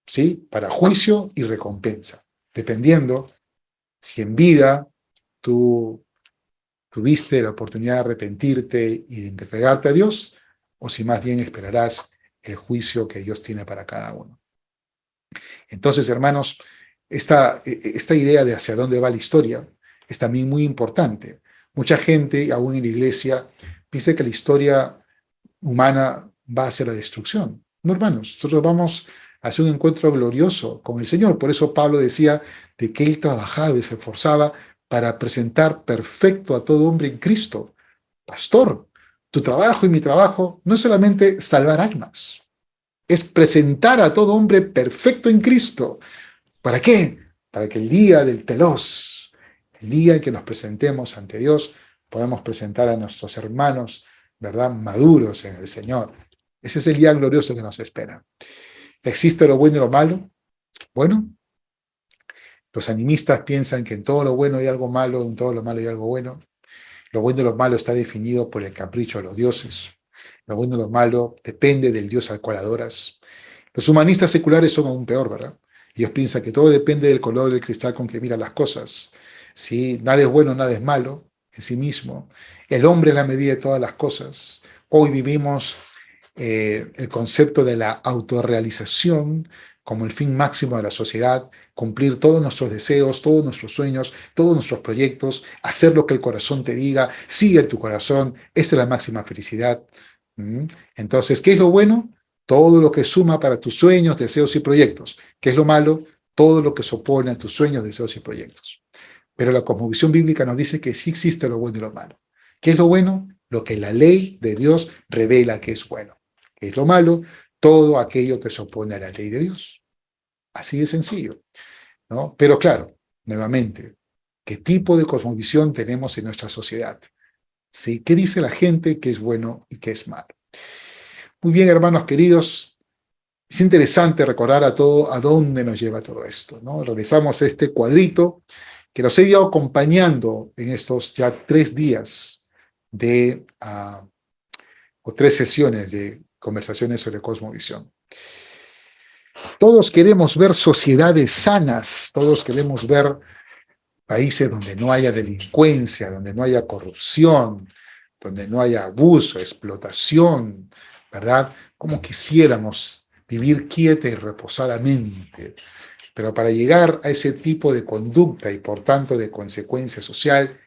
Speaker 2: ¿Sí? Para juicio y recompensa, dependiendo si en vida tú tuviste la oportunidad de arrepentirte y de entregarte a Dios, o si más bien esperarás el juicio que Dios tiene para cada uno. Entonces, hermanos, esta idea de hacia dónde va la historia es también muy importante. Mucha gente, aún en la iglesia, piensa que la historia humana va hacia la destrucción. No, hermanos, nosotros vamos hacia un encuentro glorioso con el Señor. Por eso Pablo decía de que él trabajaba y se esforzaba para presentar perfecto a todo hombre en Cristo. Pastor, tu trabajo y mi trabajo no es solamente salvar almas, es presentar a todo hombre perfecto en Cristo. ¿Para qué? Para que el día del telos, el día en que nos presentemos ante Dios, podamos presentar a nuestros hermanos, ¿verdad?, maduros en el Señor. Ese es el día glorioso que nos espera. ¿Existe lo bueno y lo malo? Bueno, los animistas piensan que en todo lo bueno hay algo malo, en todo lo malo hay algo bueno. Lo bueno y lo malo está definido por el capricho de los dioses. Lo bueno y lo malo depende del Dios al cual adoras. Los humanistas seculares son aún peor, ¿verdad? Ellos piensan que todo depende del color del cristal con que miran las cosas. ¿Sí? Nada es bueno, nada es malo en sí mismo. El hombre es la medida de todas las cosas. Hoy vivimos el concepto de la autorrealización como el fin máximo de la sociedad, cumplir todos nuestros deseos, todos nuestros sueños, todos nuestros proyectos, hacer lo que el corazón te diga, sigue tu corazón, esta es la máxima felicidad. Entonces, ¿qué es lo bueno? Todo lo que suma para tus sueños, deseos y proyectos. ¿Qué es lo malo? Todo lo que se opone a tus sueños, deseos y proyectos. Pero la cosmovisión bíblica nos dice que sí existe lo bueno y lo malo. ¿Qué es lo bueno? Lo que la ley de Dios revela que es bueno. ¿Qué es lo malo? Todo aquello que se opone a la ley de Dios. Así de sencillo, ¿no? Pero claro, nuevamente, ¿qué tipo de cosmovisión tenemos en nuestra sociedad? ¿Sí? ¿Qué dice la gente que es bueno y que es malo? Muy bien, hermanos queridos, es interesante recordar a dónde nos lleva todo esto, ¿no? Realizamos este cuadrito que nos ha ido acompañando en estos ya 3 días o 3 sesiones de conversaciones sobre cosmovisión. Todos queremos ver sociedades sanas, todos queremos ver países donde no haya delincuencia, donde no haya corrupción, donde no haya abuso, explotación, ¿verdad? Como quisiéramos vivir quieta y reposadamente. Pero para llegar a ese tipo de conducta y por tanto de consecuencia social,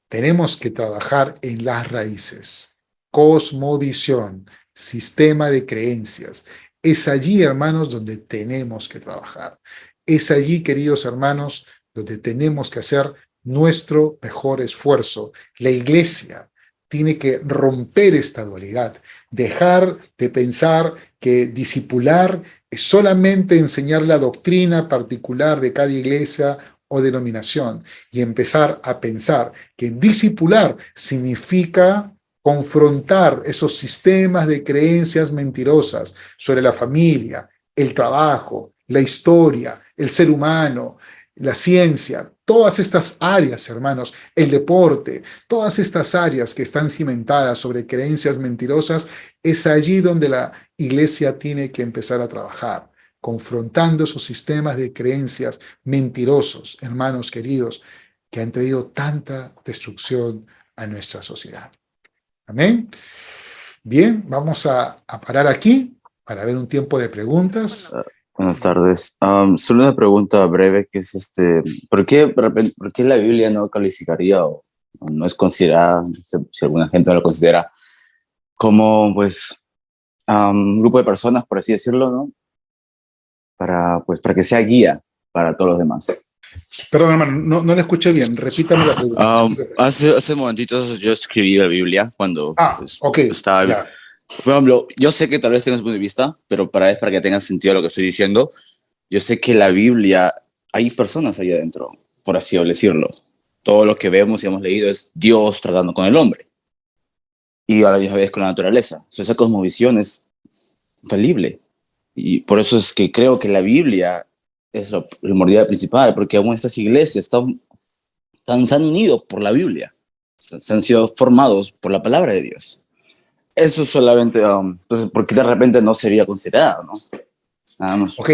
Speaker 2: tenemos que trabajar en las raíces. Cosmovisión, sistema de creencias. Es allí, hermanos, donde tenemos que trabajar. Es allí, queridos hermanos, donde tenemos que hacer nuestro mejor esfuerzo. La iglesia tiene que romper esta dualidad, dejar de pensar que discipular es solamente enseñar la doctrina particular de cada iglesia o denominación y empezar a pensar que discipular significa confrontar esos sistemas de creencias mentirosas sobre la familia, el trabajo, la historia, el ser humano, la ciencia, todas estas áreas, hermanos, el deporte, todas estas áreas que están cimentadas sobre creencias mentirosas, es allí donde la iglesia tiene que empezar a trabajar, confrontando esos sistemas de creencias mentirosos, hermanos queridos, que han traído tanta destrucción a nuestra sociedad. Amén. Bien, vamos a parar aquí para ver un tiempo de preguntas.
Speaker 5: Buenas tardes. Solo una pregunta breve que es ¿por qué la Biblia no calificaría o no es considerada, si alguna gente no lo considera, como pues un grupo de personas, por así decirlo, ¿no? Para que sea guía para todos los demás?
Speaker 2: Perdón, hermano, no le escuché bien. Repítame la pregunta.
Speaker 5: Hace momentitos yo escribí la Biblia cuando estaba...
Speaker 2: Ya.
Speaker 5: Por ejemplo, yo sé que tal vez tengas un punto de vista, pero para que tenga sentido lo que estoy diciendo, yo sé que la Biblia, hay personas ahí adentro, por así decirlo. Todo lo que vemos y hemos leído es Dios tratando con el hombre y a la misma vez con la naturaleza. Entonces, esa cosmovisión es infalible. Y por eso es que creo que la Biblia es lo primordial principal, porque aún estas iglesias se han unido por la Biblia, se han sido formados por la palabra de Dios. Eso solamente, entonces, ¿por qué de repente no sería considerado, no? Nada más.
Speaker 2: Ok,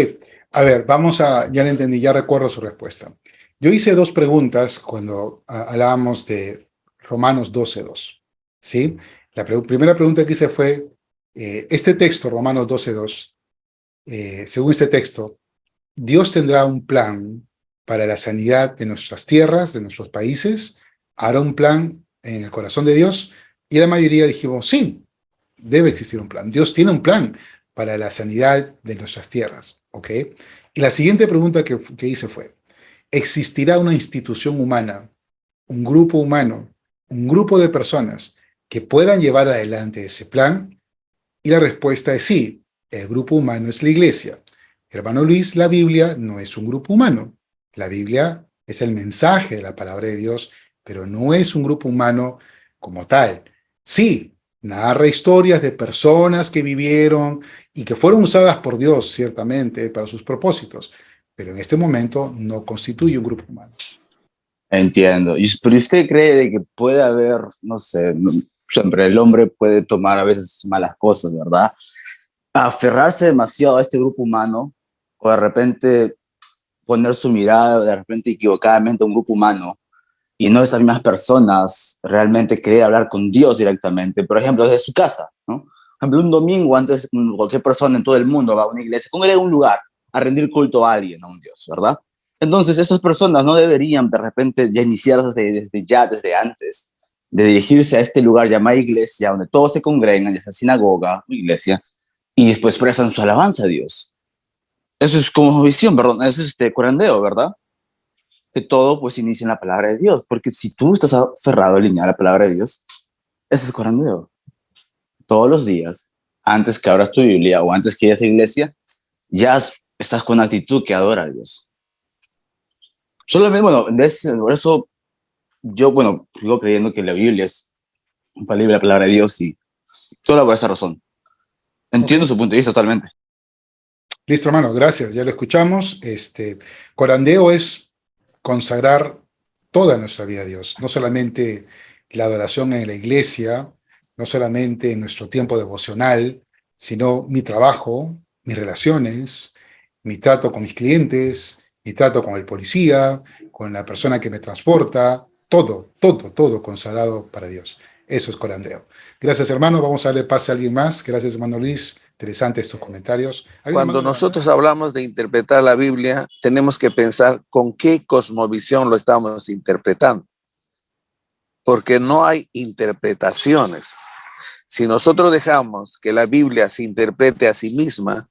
Speaker 2: a ver, ya le entendí, ya recuerdo su respuesta. Yo hice 2 preguntas cuando hablábamos de Romanos 12:2. ¿Sí? La primera pregunta que hice fue, este texto, Romanos 12:2, según este texto, Dios tendrá un plan para la sanidad de nuestras tierras, de nuestros países, hará un plan en el corazón de Dios, y la mayoría dijimos, sí, debe existir un plan. Dios tiene un plan para la sanidad de nuestras tierras, ¿ok? Y la siguiente pregunta que hice fue, ¿existirá una institución humana, un grupo humano, un grupo de personas que puedan llevar adelante ese plan? Y la respuesta es sí, el grupo humano es la iglesia. Hermano Luis, la Biblia no es un grupo humano. La Biblia es el mensaje de la palabra de Dios, pero no es un grupo humano como tal. Sí, narra historias de personas que vivieron y que fueron usadas por Dios, ciertamente, para sus propósitos, pero en este momento no constituye un grupo humano.
Speaker 5: Entiendo. Pero usted cree de que puede haber, no sé, siempre el hombre puede tomar a veces malas cosas, ¿verdad? Aferrarse demasiado a este grupo humano o de repente poner su mirada de repente equivocadamente a un grupo humano y no estas mismas personas realmente querer hablar con Dios directamente, por ejemplo, desde su casa, ¿no? Por ejemplo, un domingo antes cualquier persona en todo el mundo va a una iglesia, congrega a un lugar a rendir culto a alguien, a un Dios, ¿verdad? Entonces, estas personas no deberían de repente ya iniciar desde antes, de dirigirse a este lugar llamado iglesia, donde todos se congregan, ya sea sinagoga o iglesia, y después prestan su alabanza a Dios. Eso es como visión, perdón, eso es curandeo, ¿verdad? Que todo pues inicia en la palabra de Dios, porque si tú estás aferrado a alinear la palabra de Dios, ese es curandeo. Todos los días, antes que abras tu Biblia o antes que vayas a la iglesia, ya estás con una actitud que adora a Dios. Solamente, bueno, por eso yo, bueno, sigo creyendo que la Biblia es infalible, la palabra de Dios, y solo por esa razón. Entiendo
Speaker 2: Ok.
Speaker 5: su punto de vista totalmente.
Speaker 2: Listo, hermano, gracias, ya lo escuchamos. Corandeo es consagrar toda nuestra vida a Dios, no solamente la adoración en la iglesia, no solamente en nuestro tiempo devocional, sino mi trabajo, mis relaciones, mi trato con mis clientes, mi trato con el policía, con la persona que me transporta, todo, todo, todo consagrado para Dios. Eso es corandeo. Gracias, hermano. Vamos a darle pase a alguien más. Gracias, hermano Luis. Interesantes tus comentarios.
Speaker 6: Cuando nosotros hablamos de interpretar la Biblia, tenemos que pensar con qué cosmovisión lo estamos interpretando, porque no hay interpretaciones. Si nosotros dejamos que la Biblia se interprete a sí misma,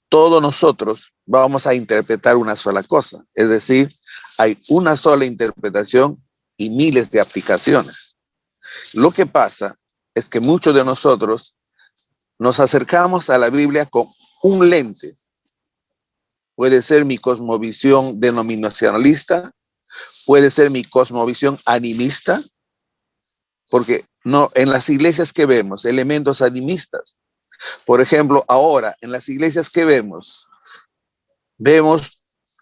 Speaker 6: todos nosotros vamos a interpretar una sola cosa. Es decir, hay una sola interpretación y miles de aplicaciones. Lo que pasa es que muchos de nosotros nos acercamos a la Biblia con un lente. Puede ser mi cosmovisión denominacionalista, puede ser mi cosmovisión animista, porque no, en las iglesias que vemos elementos animistas. Por ejemplo, ahora en las iglesias que vemos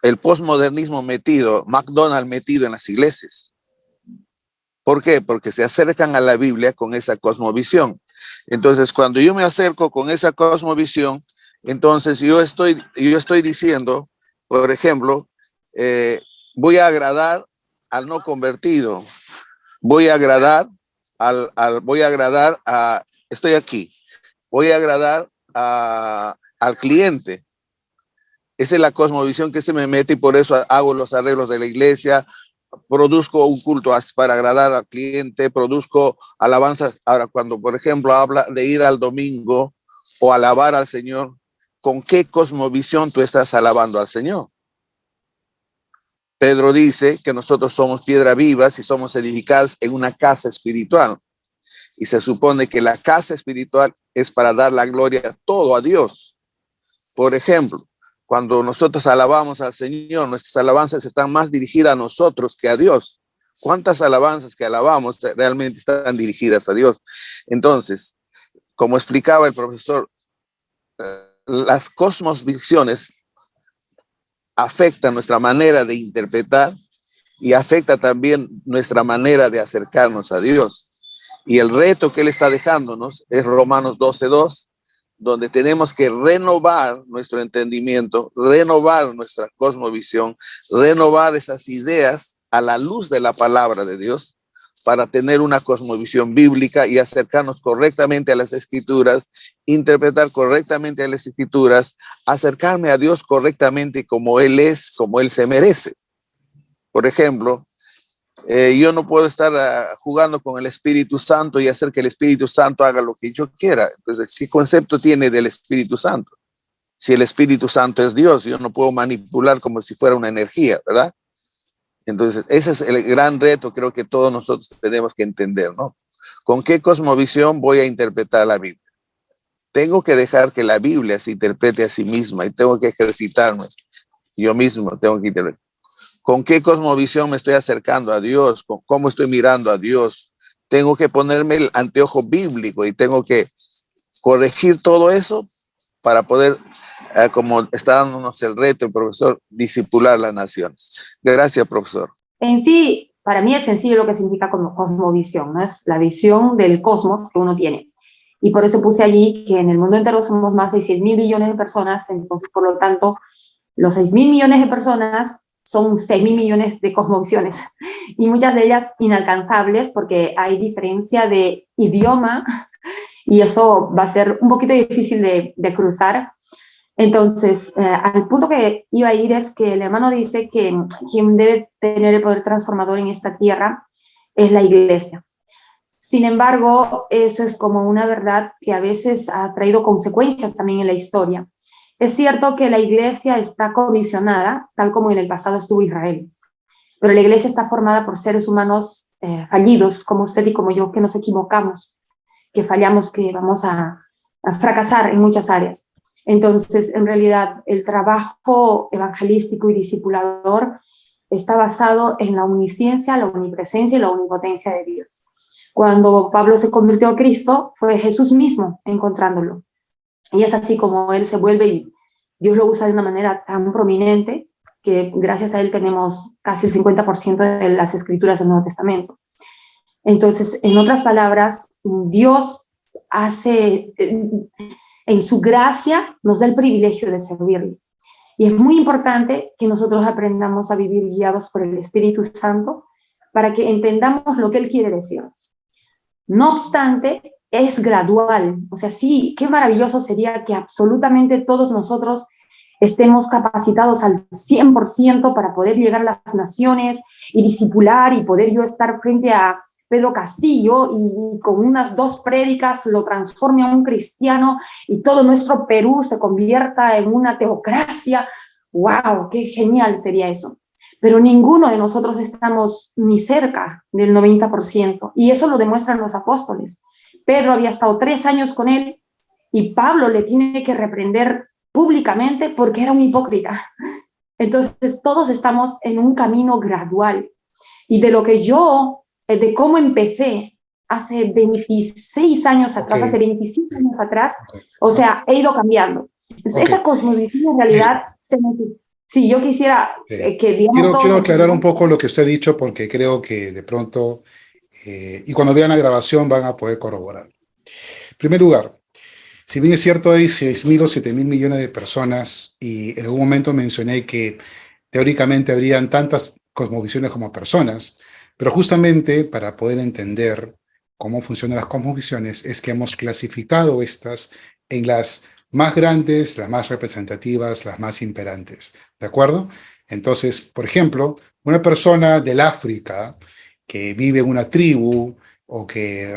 Speaker 6: el posmodernismo metido, McDonald's metido en las iglesias. ¿Por qué? Porque se acercan a la Biblia con esa cosmovisión. Entonces, cuando yo me acerco con esa cosmovisión, entonces yo estoy diciendo, por ejemplo, voy a agradar al no convertido, voy a agradar estoy aquí, voy a agradar al cliente. Esa es la cosmovisión que se me mete y por eso hago los arreglos de la iglesia, produzco un culto para agradar al cliente, produzco alabanzas. Ahora, cuando, por ejemplo, habla de ir al domingo o alabar al Señor, ¿con qué cosmovisión tú estás alabando al Señor? Pedro dice que nosotros somos piedras vivas y somos edificadas en una casa espiritual. Y se supone que la casa espiritual es para dar la gloria todo a Dios. Por ejemplo, cuando nosotros alabamos al Señor, nuestras alabanzas están más dirigidas a nosotros que a Dios. ¿Cuántas alabanzas que alabamos realmente están dirigidas a Dios? Entonces, como explicaba el profesor, las cosmovisiones afectan nuestra manera de interpretar y afecta también nuestra manera de acercarnos a Dios. Y el reto que Él está dejándonos es Romanos 12:2, donde tenemos que renovar nuestro entendimiento, renovar nuestra cosmovisión, renovar esas ideas a la luz de la palabra de Dios, para tener una cosmovisión bíblica y acercarnos correctamente a las Escrituras, interpretar correctamente a las Escrituras, acercarme a Dios correctamente como Él es, como Él se merece. Por ejemplo, yo no puedo estar jugando con el Espíritu Santo y hacer que el Espíritu Santo haga lo que yo quiera. Entonces, ¿qué concepto tiene del Espíritu Santo? Si el Espíritu Santo es Dios, yo no puedo manipular como si fuera una energía, ¿verdad? Entonces, ese es el gran reto, creo que todos nosotros tenemos que entender, ¿no? ¿Con qué cosmovisión voy a interpretar la Biblia? Tengo que dejar que la Biblia se interprete a sí misma y tengo que ejercitarme. Yo mismo tengo que interpretar. ¿Con qué cosmovisión me estoy acercando a Dios? ¿Cómo estoy mirando a Dios? Tengo que ponerme el anteojo bíblico y tengo que corregir todo eso para poder, como está dándonos el reto el profesor, discipular las naciones. Gracias, profesor.
Speaker 7: En sí, para mí es sencillo lo que significa como cosmovisión, ¿no? Es la visión del cosmos que uno tiene. Y por eso puse allí que en el mundo entero somos más de 6.000 billones de personas, entonces, por lo tanto, los 6.000 millones de personas son 6.000 millones de cosmovisiones, y muchas de ellas inalcanzables porque hay diferencia de idioma, y eso va a ser un poquito difícil de cruzar. Entonces, al punto que iba a ir es que el hermano dice que quien debe tener el poder transformador en esta tierra es la iglesia. Sin embargo, eso es como una verdad que a veces ha traído consecuencias también en la historia. Es cierto que la iglesia está comisionada, tal como en el pasado estuvo Israel, pero la iglesia está formada por seres humanos fallidos, como usted y como yo, que nos equivocamos, que fallamos, que vamos a fracasar en muchas áreas. Entonces, en realidad, el trabajo evangelístico y discipulador está basado en la omnisciencia, la omnipresencia y la omnipotencia de Dios. Cuando Pablo se convirtió a Cristo, fue Jesús mismo encontrándolo. Y es así como él se vuelve y Dios lo usa de una manera tan prominente que gracias a él tenemos casi el 50% de las escrituras del Nuevo Testamento. Entonces, en otras palabras, Dios hace, en su gracia, nos da el privilegio de servirle. Y es muy importante que nosotros aprendamos a vivir guiados por el Espíritu Santo para que entendamos lo que Él quiere decirnos. No obstante, es gradual. O sea, sí, qué maravilloso sería que absolutamente todos nosotros estemos capacitados al 100% para poder llegar a las naciones y discipular y poder yo estar frente a Pedro Castillo y con unas 2 prédicas lo transforme a un cristiano y todo nuestro Perú se convierta en una teocracia. ¡Wow! ¡Qué genial sería eso! Pero ninguno de nosotros estamos ni cerca del 90%, y eso lo demuestran los apóstoles. Pedro había estado 3 años con él y Pablo le tiene que reprender públicamente porque era un hipócrita. Entonces todos estamos en un camino gradual, y de lo que yo, de cómo empecé hace 26 años atrás, hace 25 años atrás, o sea, he ido cambiando. Entonces, esa cosmovisión en realidad se necesita. Si yo quisiera que digamos
Speaker 2: quiero aclarar un poco lo que usted ha dicho, porque creo que de pronto, y cuando vean la grabación van a poder corroborar. En primer lugar, si bien es cierto hay 6.000 o 7.000 millones de personas, y en algún momento mencioné que teóricamente habrían tantas cosmovisiones como personas, pero justamente para poder entender cómo funcionan las cosmovisiones es que hemos clasificado estas en las más grandes, las más representativas, las más imperantes, ¿de acuerdo? Entonces, por ejemplo, una persona del África que vive en una tribu o que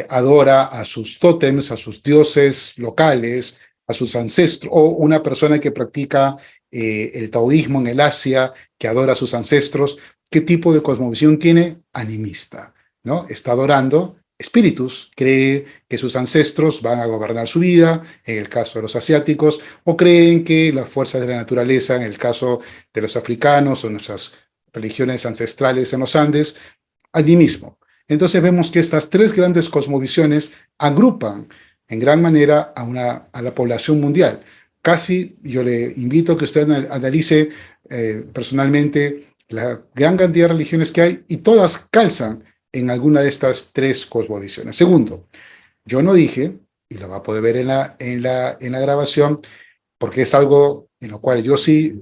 Speaker 2: adora a sus tótems, a sus dioses locales, a sus ancestros, o una persona que practica el taoísmo en el Asia, que adora a sus ancestros, ¿qué tipo de cosmovisión tiene? Animista, ¿no? Está adorando espíritus, cree que sus ancestros van a gobernar su vida, en el caso de los asiáticos, o creen que las fuerzas de la naturaleza, en el caso de los africanos o nuestras religiones ancestrales en los Andes, animismo. Entonces vemos que estas 3 grandes cosmovisiones agrupan en gran manera a la población mundial. Casi yo le invito a que usted analice personalmente la gran cantidad de religiones que hay, y todas calzan en alguna de estas 3 cosmovisiones. Segundo, yo no dije, y lo va a poder ver en la grabación, porque es algo en lo cual yo sí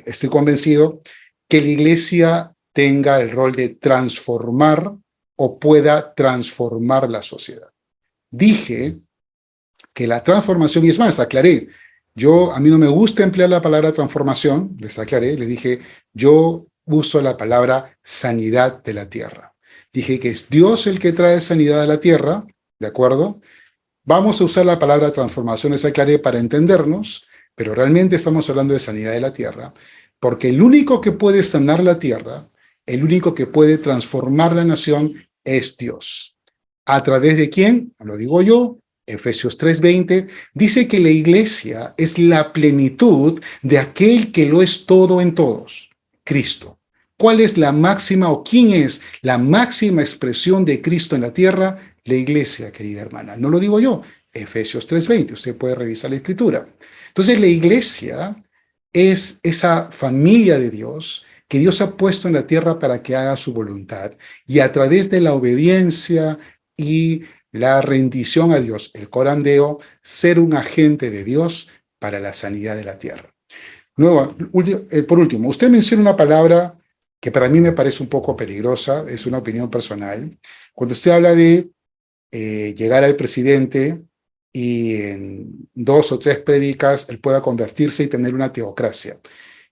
Speaker 2: estoy convencido, que la iglesia tenga el rol de transformar o pueda transformar la sociedad. Dije que la transformación, y es más, aclaré, a mí no me gusta emplear la palabra transformación, les aclaré, les dije, yo uso la palabra sanidad de la tierra. Dije que es Dios el que trae sanidad a la tierra, ¿de acuerdo? Vamos a usar la palabra transformación, les aclaré, para entendernos, pero realmente estamos hablando de sanidad de la tierra, porque el único que puede sanar la tierra, el único que puede transformar la nación es Dios. ¿A través de quién? Lo digo yo. Efesios 3:20 dice que la iglesia es la plenitud de aquel que lo es todo en todos, Cristo. ¿Cuál es la máxima o quién es la máxima expresión de Cristo en la tierra? La iglesia, querida hermana. No lo digo yo. Efesios 3:20. Usted puede revisar la escritura. Entonces la iglesia es esa familia de Dios que Dios ha puesto en la tierra para que haga su voluntad. Y a través de la obediencia y la rendición a Dios, el corandeo, ser un agente de Dios para la sanidad de la tierra. Por último, usted menciona una palabra que para mí me parece un poco peligrosa, es una opinión personal. Cuando usted habla de llegar al presidente y en 2 o 3 prédicas él pueda convertirse y tener una teocracia.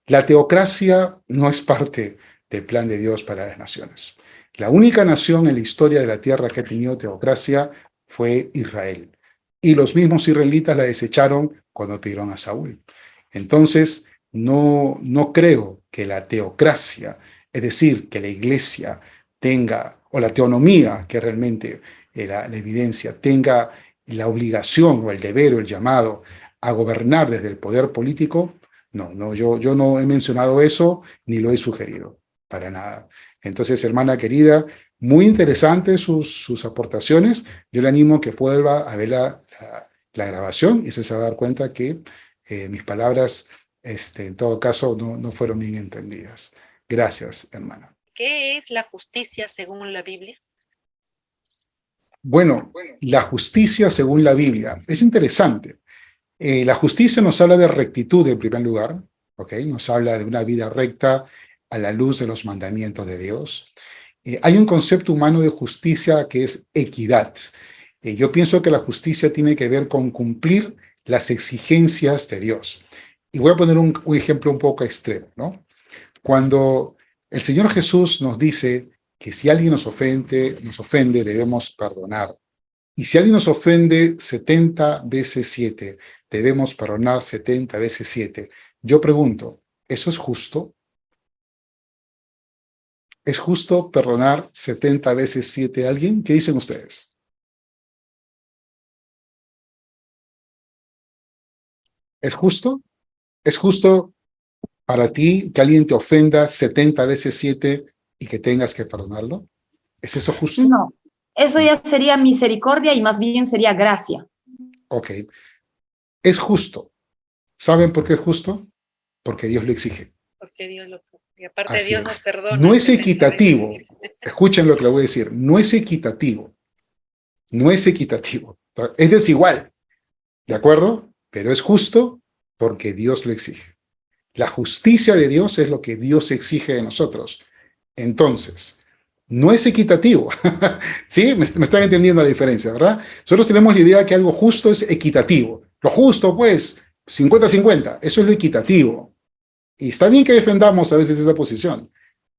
Speaker 2: La teocracia no es parte del plan de Dios para las naciones. La única nación en la historia de la tierra que ha tenido teocracia fue Israel. Y los mismos israelitas la desecharon cuando pidieron a Saúl. Entonces, no creo que la teocracia, es decir, que la iglesia tenga, o la teonomía, que realmente la evidencia, tenga la obligación o el deber o el llamado a gobernar desde el poder político. No, yo no he mencionado eso ni lo he sugerido, para nada. Entonces, hermana querida, muy interesantes sus aportaciones. Yo le animo a que vuelva a ver la grabación y se va a dar cuenta que mis palabras, en todo caso, no fueron bien entendidas. Gracias, hermana.
Speaker 1: ¿Qué es la justicia según la Biblia?
Speaker 2: Bueno, la justicia según la Biblia es interesante. La justicia nos habla de rectitud en primer lugar, ¿ok? Nos habla de una vida recta a la luz de los mandamientos de Dios. Hay un concepto humano de justicia que es equidad. Yo pienso que la justicia tiene que ver con cumplir las exigencias de Dios. Y voy a poner un ejemplo un poco extremo, ¿no? Cuando el Señor Jesús nos dice que si alguien nos ofende, debemos perdonar. Y si alguien nos ofende 70 veces 7, debemos perdonar 70 veces 7. Yo pregunto, ¿eso es justo? ¿Es justo perdonar 70 veces 7 a alguien? ¿Qué dicen ustedes? ¿Es justo? ¿Es justo para ti que alguien te ofenda 70 veces 7 y que tengas que perdonarlo? ¿Es eso justo?
Speaker 7: No, eso ya sería misericordia y más bien sería gracia.
Speaker 2: Ok. Es justo. ¿Saben por qué es justo? Porque Dios lo exige.
Speaker 1: Porque Dios lo... Y aparte
Speaker 2: Así
Speaker 1: Dios
Speaker 2: es.
Speaker 1: nos perdona.
Speaker 2: No es equitativo. Escuchen lo que le voy a decir. No es equitativo. No es equitativo. Es desigual. ¿De acuerdo? Pero es justo porque Dios lo exige. La justicia de Dios es lo que Dios exige de nosotros. Entonces, no es equitativo. ¿Sí? Me están entendiendo la diferencia, ¿verdad? Nosotros tenemos la idea que algo justo es equitativo. Lo justo, pues, 50-50. Eso es lo equitativo. Y está bien que defendamos a veces esa posición,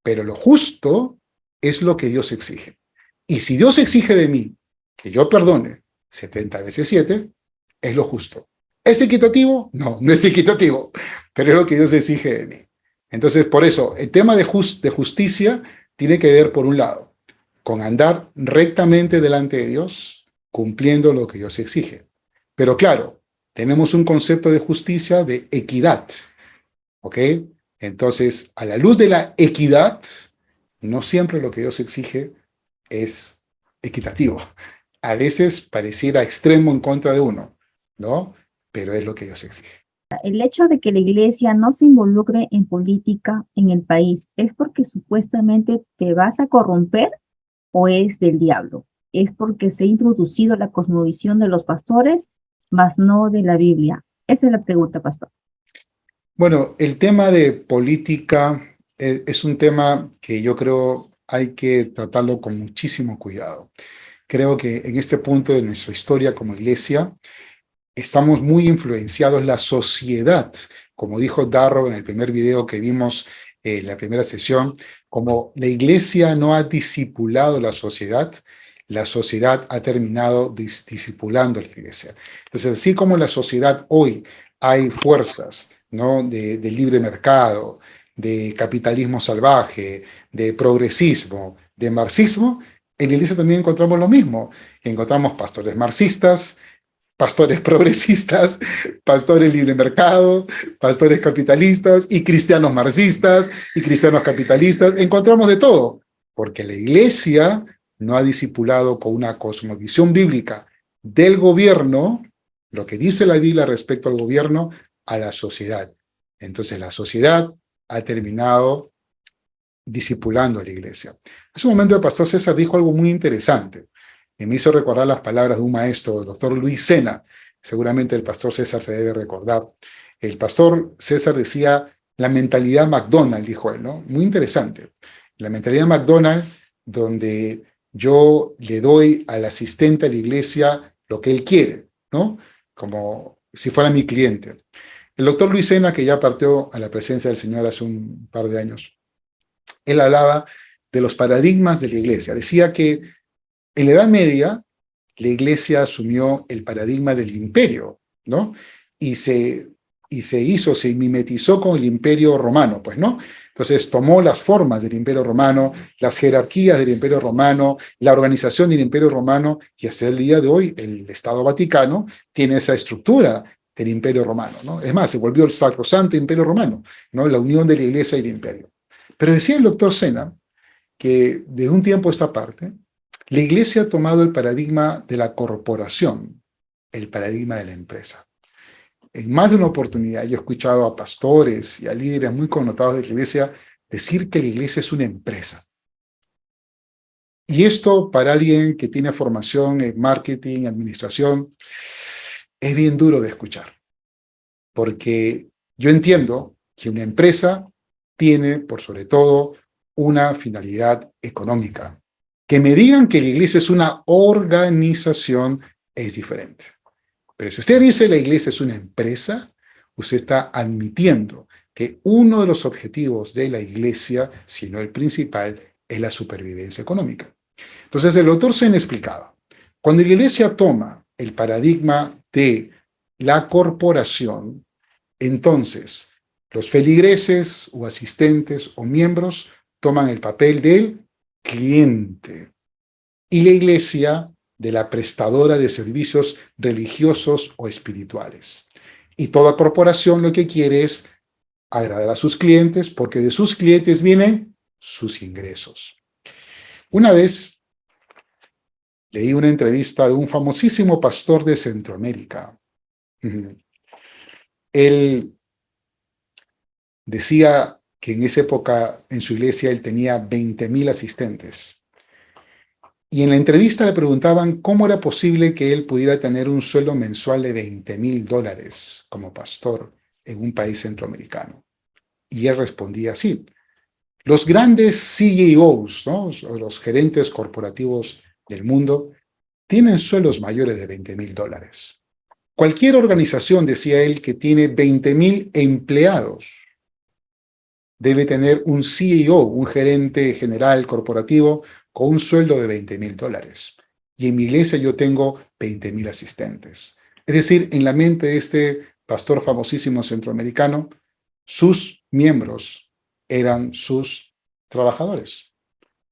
Speaker 2: pero lo justo es lo que Dios exige. Y si Dios exige de mí que yo perdone 70 veces 7, es lo justo. ¿Es equitativo? No, no es equitativo, pero es lo que Dios exige de mí. Entonces, por eso, el tema de justicia tiene que ver, por un lado, con andar rectamente delante de Dios, cumpliendo lo que Dios exige. Pero claro, tenemos un concepto de justicia de equidad. ¿Ok? Entonces, a la luz de la equidad, no siempre lo que Dios exige es equitativo. A veces pareciera extremo en contra de uno, ¿no? Pero es lo que Dios exige.
Speaker 8: El hecho de que la iglesia no se involucre en política en el país, ¿es porque supuestamente te vas a corromper o es del diablo? ¿Es porque se ha introducido la cosmovisión de los pastores, mas no de la Biblia? Esa es la pregunta, pastor.
Speaker 2: Bueno, el tema de política es un tema que yo creo hay que tratarlo con muchísimo cuidado. Creo que en este punto de nuestra historia como iglesia estamos muy influenciados, la sociedad, como dijo Darrow en el primer video que vimos en la primera sesión, como la iglesia no ha discipulado la sociedad ha terminado discipulando a la iglesia. Entonces, así como en la sociedad hoy hay fuerzas, ¿no?, de libre mercado, de capitalismo salvaje, de progresismo, de marxismo, en la iglesia también encontramos lo mismo. Encontramos pastores marxistas, pastores progresistas, pastores libre mercado, pastores capitalistas y cristianos marxistas y cristianos capitalistas. Encontramos de todo, porque la iglesia no ha discipulado con una cosmovisión bíblica del gobierno, lo que dice la Biblia respecto al gobierno, a la sociedad. Entonces la sociedad ha terminado discipulando a la iglesia. Hace un momento el pastor César dijo algo muy interesante y me hizo recordar las palabras de un maestro, el doctor Luis Sena. Seguramente el pastor César se debe recordar. El pastor César decía, la mentalidad McDonald's, dijo él, ¿no? Muy interesante. La mentalidad McDonald's, donde yo le doy al asistente a la iglesia lo que él quiere, ¿no? Como si fuera mi cliente. El doctor Luis Sena, que ya partió a la presencia del Señor hace un par de años, él hablaba de los paradigmas de la iglesia. Decía que en la Edad Media, la iglesia asumió el paradigma del imperio, ¿no? Y se mimetizó con el imperio romano, pues, ¿no? Entonces tomó las formas del imperio romano, las jerarquías del imperio romano, la organización del imperio romano, y hasta el día de hoy el Estado Vaticano tiene esa estructura del imperio romano, ¿no? Es más, se volvió el sacrosanto imperio romano, ¿no? La unión de la iglesia y el imperio. Pero decía el doctor Sena que de un tiempo a esta parte, la iglesia ha tomado el paradigma de la corporación, el paradigma de la empresa. En más de una oportunidad yo he escuchado a pastores y a líderes muy connotados de la iglesia decir que la iglesia es una empresa. Y esto para alguien que tiene formación en marketing, administración, es bien duro de escuchar. Porque yo entiendo que una empresa tiene, por sobre todo, una finalidad económica. Que me digan que la iglesia es una organización es diferente. Pero si usted dice la iglesia es una empresa, usted está admitiendo que uno de los objetivos de la iglesia, si no el principal, es la supervivencia económica. Entonces el doctor Sen explicaba, cuando la iglesia toma el paradigma de la corporación, entonces los feligreses o asistentes o miembros toman el papel del cliente y la iglesia de la prestadora de servicios religiosos o espirituales. Y toda corporación lo que quiere es agradar a sus clientes porque de sus clientes vienen sus ingresos. Una vez leí una entrevista de un famosísimo pastor de Centroamérica. Él decía que en esa época en su iglesia él tenía 20,000 asistentes. Y en la entrevista le preguntaban cómo era posible que él pudiera tener un sueldo mensual de $20,000 como pastor en un país centroamericano. Y él respondía así. Los grandes CEOs, ¿no?, o los gerentes corporativos del mundo, tienen sueldos mayores de $20,000. Cualquier organización, decía él, que tiene 20,000 empleados, debe tener un CEO, un gerente general corporativo, con un sueldo de $20,000. Y en mi iglesia yo tengo 20,000 asistentes. Es decir, en la mente de este pastor famosísimo centroamericano, sus miembros eran sus trabajadores.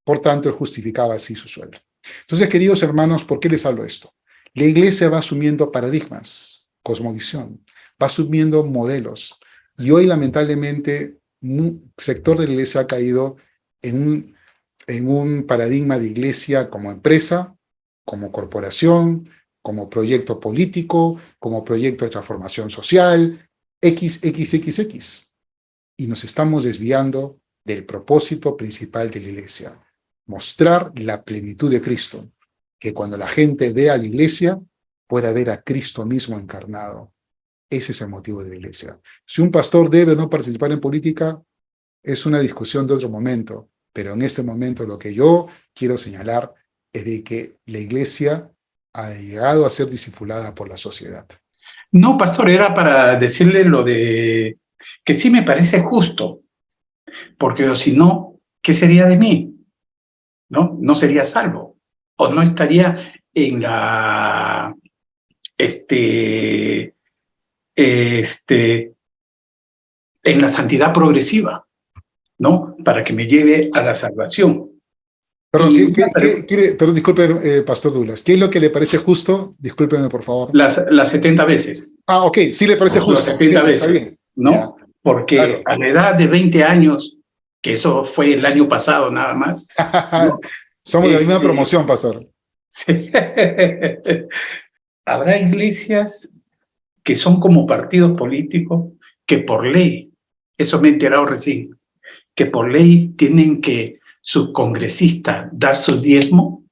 Speaker 2: Por tanto, él justificaba así su sueldo. Entonces, queridos hermanos, ¿por qué les hablo esto? La iglesia va asumiendo paradigmas, cosmovisión, va asumiendo modelos. Y hoy, lamentablemente, un sector de la iglesia ha caído en un paradigma de iglesia como empresa, como corporación, como proyecto político, como proyecto de transformación social, XXXX. Y nos estamos desviando del propósito principal de la iglesia, mostrar la plenitud de Cristo, que cuando la gente vea a la iglesia, pueda ver a Cristo mismo encarnado. Ese es el motivo de la iglesia. Si un pastor debe o no participar en política, es una discusión de otro momento, pero en este momento lo que yo quiero señalar es de que la iglesia ha llegado a ser discipulada por la sociedad.
Speaker 9: No, pastor, era para decirle lo de que sí me parece justo, porque si no, ¿qué sería de mí? ¿No? No sería salvo, o no estaría en la, en la santidad progresiva, ¿no? Para que me lleve a la salvación.
Speaker 2: Perdón,
Speaker 9: Y
Speaker 2: perdón, disculpe, Pastor Douglas, ¿qué es lo que le parece justo? Discúlpeme, por favor.
Speaker 9: las 70 veces.
Speaker 2: Ah, ok, sí le parece
Speaker 9: Las
Speaker 2: justo.
Speaker 9: 70
Speaker 2: Ok, está
Speaker 9: veces,
Speaker 2: bien.
Speaker 9: ¿no?
Speaker 2: Ya,
Speaker 9: Porque
Speaker 2: claro.
Speaker 9: a la edad de 20 años, que eso fue el año pasado nada más, ¿no?
Speaker 2: Somos de la misma promoción, Pastor.
Speaker 9: Sí. Habrá iglesias que son como partidos políticos que por ley, eso me he enterado recién, que por ley tienen que sus congresistas dar su diezmo,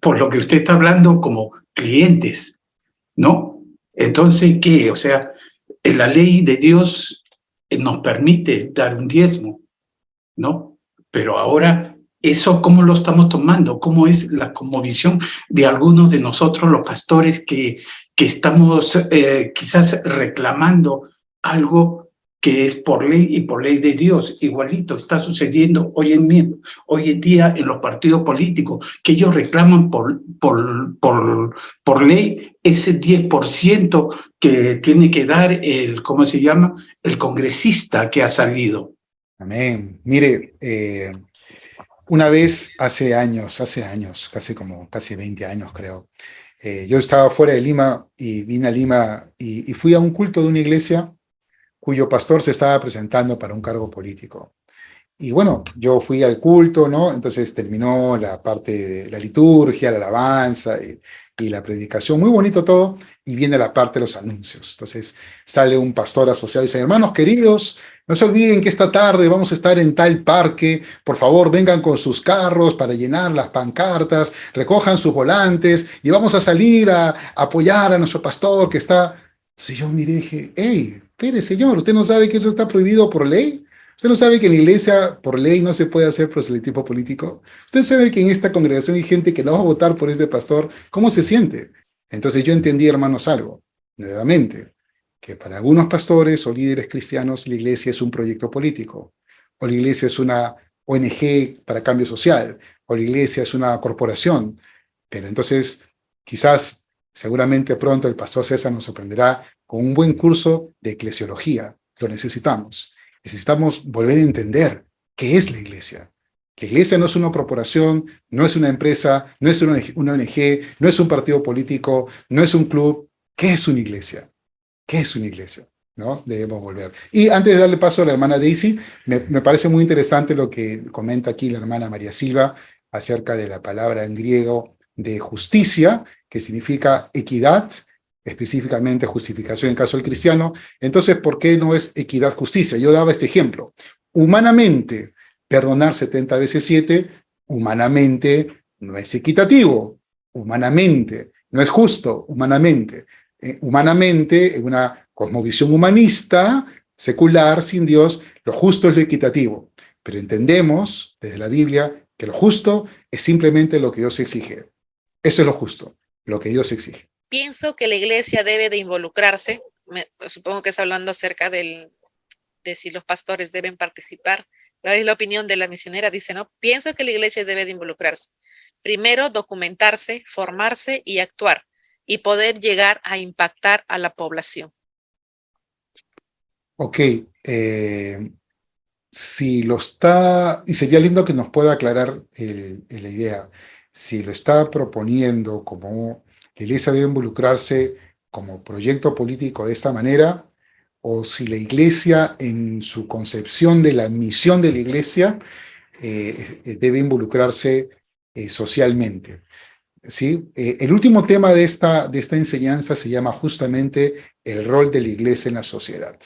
Speaker 9: por lo que usted está hablando como clientes, ¿no? Entonces, ¿qué? O sea, en la ley de Dios nos permite dar un diezmo, ¿no? Pero ahora, ¿eso cómo lo estamos tomando? ¿Cómo es la cosmovisión de algunos de nosotros, los pastores, que estamos quizás reclamando algo que es por ley y por ley de Dios? Igualito está sucediendo hoy en día en los partidos políticos, que ellos reclaman por ley ese 10% que tiene que dar el, ¿cómo se llama?, el congresista que ha salido.
Speaker 2: Amén. Mire, una vez hace años, casi 20 años creo, yo estaba fuera de Lima y vine a Lima y fui a un culto de una iglesia cuyo pastor se estaba presentando para un cargo político. Y bueno, yo fui al culto, ¿no? Entonces terminó la parte de la liturgia, la alabanza y la predicación, muy bonito todo, y viene la parte de los anuncios. Entonces sale un pastor asociado y dice: hermanos queridos, no se olviden que esta tarde vamos a estar en tal parque, por favor vengan con sus carros para llenar las pancartas, recojan sus volantes y vamos a salir a apoyar a nuestro pastor que está... Entonces yo miré y dije: hey, espere señor, ¿usted no sabe que eso está prohibido por ley? ¿Usted no sabe que en la iglesia, por ley, no se puede hacer proselitismo político? ¿Usted sabe que en esta congregación hay gente que no va a votar por ese pastor? ¿Cómo se siente? Entonces yo entendí, hermanos, algo, nuevamente, que para algunos pastores o líderes cristianos la iglesia es un proyecto político, o la iglesia es una ONG para cambio social, o la iglesia es una corporación. Pero entonces, quizás, seguramente pronto el pastor César nos sorprenderá con un buen curso de eclesiología. Lo necesitamos. Necesitamos volver a entender qué es la iglesia. La iglesia no es una corporación, no es una empresa, no es una ONG, no es un partido político, no es un club. ¿Qué es una iglesia? ¿Qué es una iglesia? ¿No? Debemos volver. Y antes de darle paso a la hermana Daisy, me parece muy interesante lo que comenta aquí la hermana María Silva acerca de la palabra en griego de justicia, que significa equidad, específicamente justificación en caso del cristiano. Entonces, ¿por qué no es equidad, justicia? Yo daba este ejemplo. Humanamente, perdonar 70 veces 7, humanamente no es equitativo, humanamente no es justo, humanamente. Humanamente, en una cosmovisión humanista, secular, sin Dios, lo justo es lo equitativo. Pero entendemos desde la Biblia que lo justo es simplemente lo que Dios exige. Eso es lo justo, lo que Dios exige.
Speaker 1: Pienso que la iglesia debe de involucrarse, supongo que es hablando acerca de si los pastores deben participar. Es la opinión de la misionera, dice, ¿no? Pienso que la iglesia debe de involucrarse. Primero, documentarse, formarse y actuar, y poder llegar a impactar a la población.
Speaker 2: Ok, si lo está, y sería lindo que nos pueda aclarar la idea, si lo está proponiendo como la iglesia debe involucrarse como proyecto político de esta manera, o si la iglesia en su concepción de la misión de la iglesia debe involucrarse socialmente. ¿Sí? El último tema de esta enseñanza se llama justamente el rol de la iglesia en la sociedad,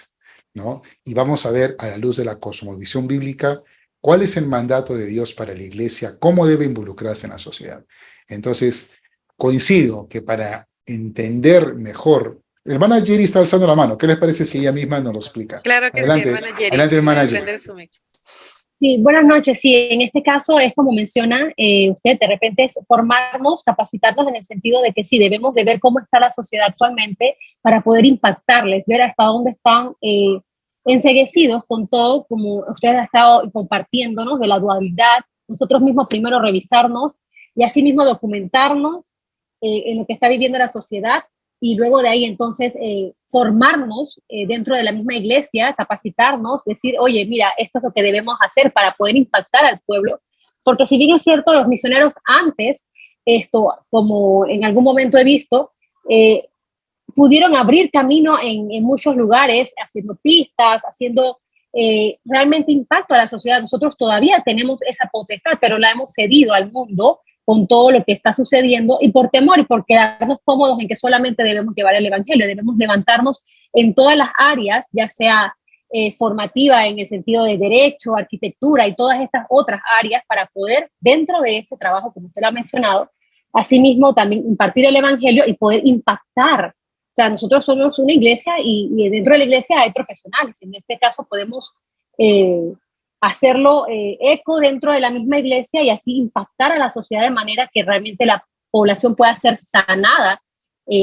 Speaker 2: ¿no? Y vamos a ver a la luz de la cosmovisión bíblica cuál es el mandato de Dios para la iglesia, cómo debe involucrarse en la sociedad. Entonces, coincido que para entender mejor Hermana Jerry está alzando la mano. ¿Qué les parece si ella misma nos lo explica?
Speaker 1: Claro que sí,
Speaker 2: Adelante,
Speaker 1: hermana Jerry.
Speaker 2: adelante, hermana
Speaker 1: Puede
Speaker 2: Jerry.
Speaker 1: prender su micro.
Speaker 10: Sí, buenas noches. Sí, en este caso es como menciona usted, de repente es formarnos, capacitarnos en el sentido de que sí, debemos de ver cómo está la sociedad actualmente para poder impactarles, ver hasta dónde están enceguecidos con todo, como usted ha estado compartiéndonos de la dualidad, nosotros mismos primero revisarnos y así mismo documentarnos en lo que está viviendo la sociedad y luego de ahí entonces formarnos dentro de la misma iglesia, capacitarnos, decir, oye, mira, esto es lo que debemos hacer para poder impactar al pueblo, porque si bien es cierto, los misioneros antes, esto, como en algún momento he visto, pudieron abrir camino en muchos lugares, haciendo pistas, haciendo realmente impacto a la sociedad. Nosotros todavía tenemos esa potestad, pero la hemos cedido al mundo con todo lo que está sucediendo y por temor y por quedarnos cómodos en que solamente debemos llevar el evangelio, debemos levantarnos en todas las áreas, ya sea formativa en el sentido de derecho, arquitectura y todas estas otras áreas para poder, dentro de ese trabajo, como usted lo ha mencionado, asimismo también impartir el evangelio y poder impactar. O sea, nosotros somos una iglesia y dentro de la iglesia hay profesionales. En este caso podemos hacerlo eco dentro de la misma iglesia y así impactar a la sociedad de manera que realmente la población pueda ser sanada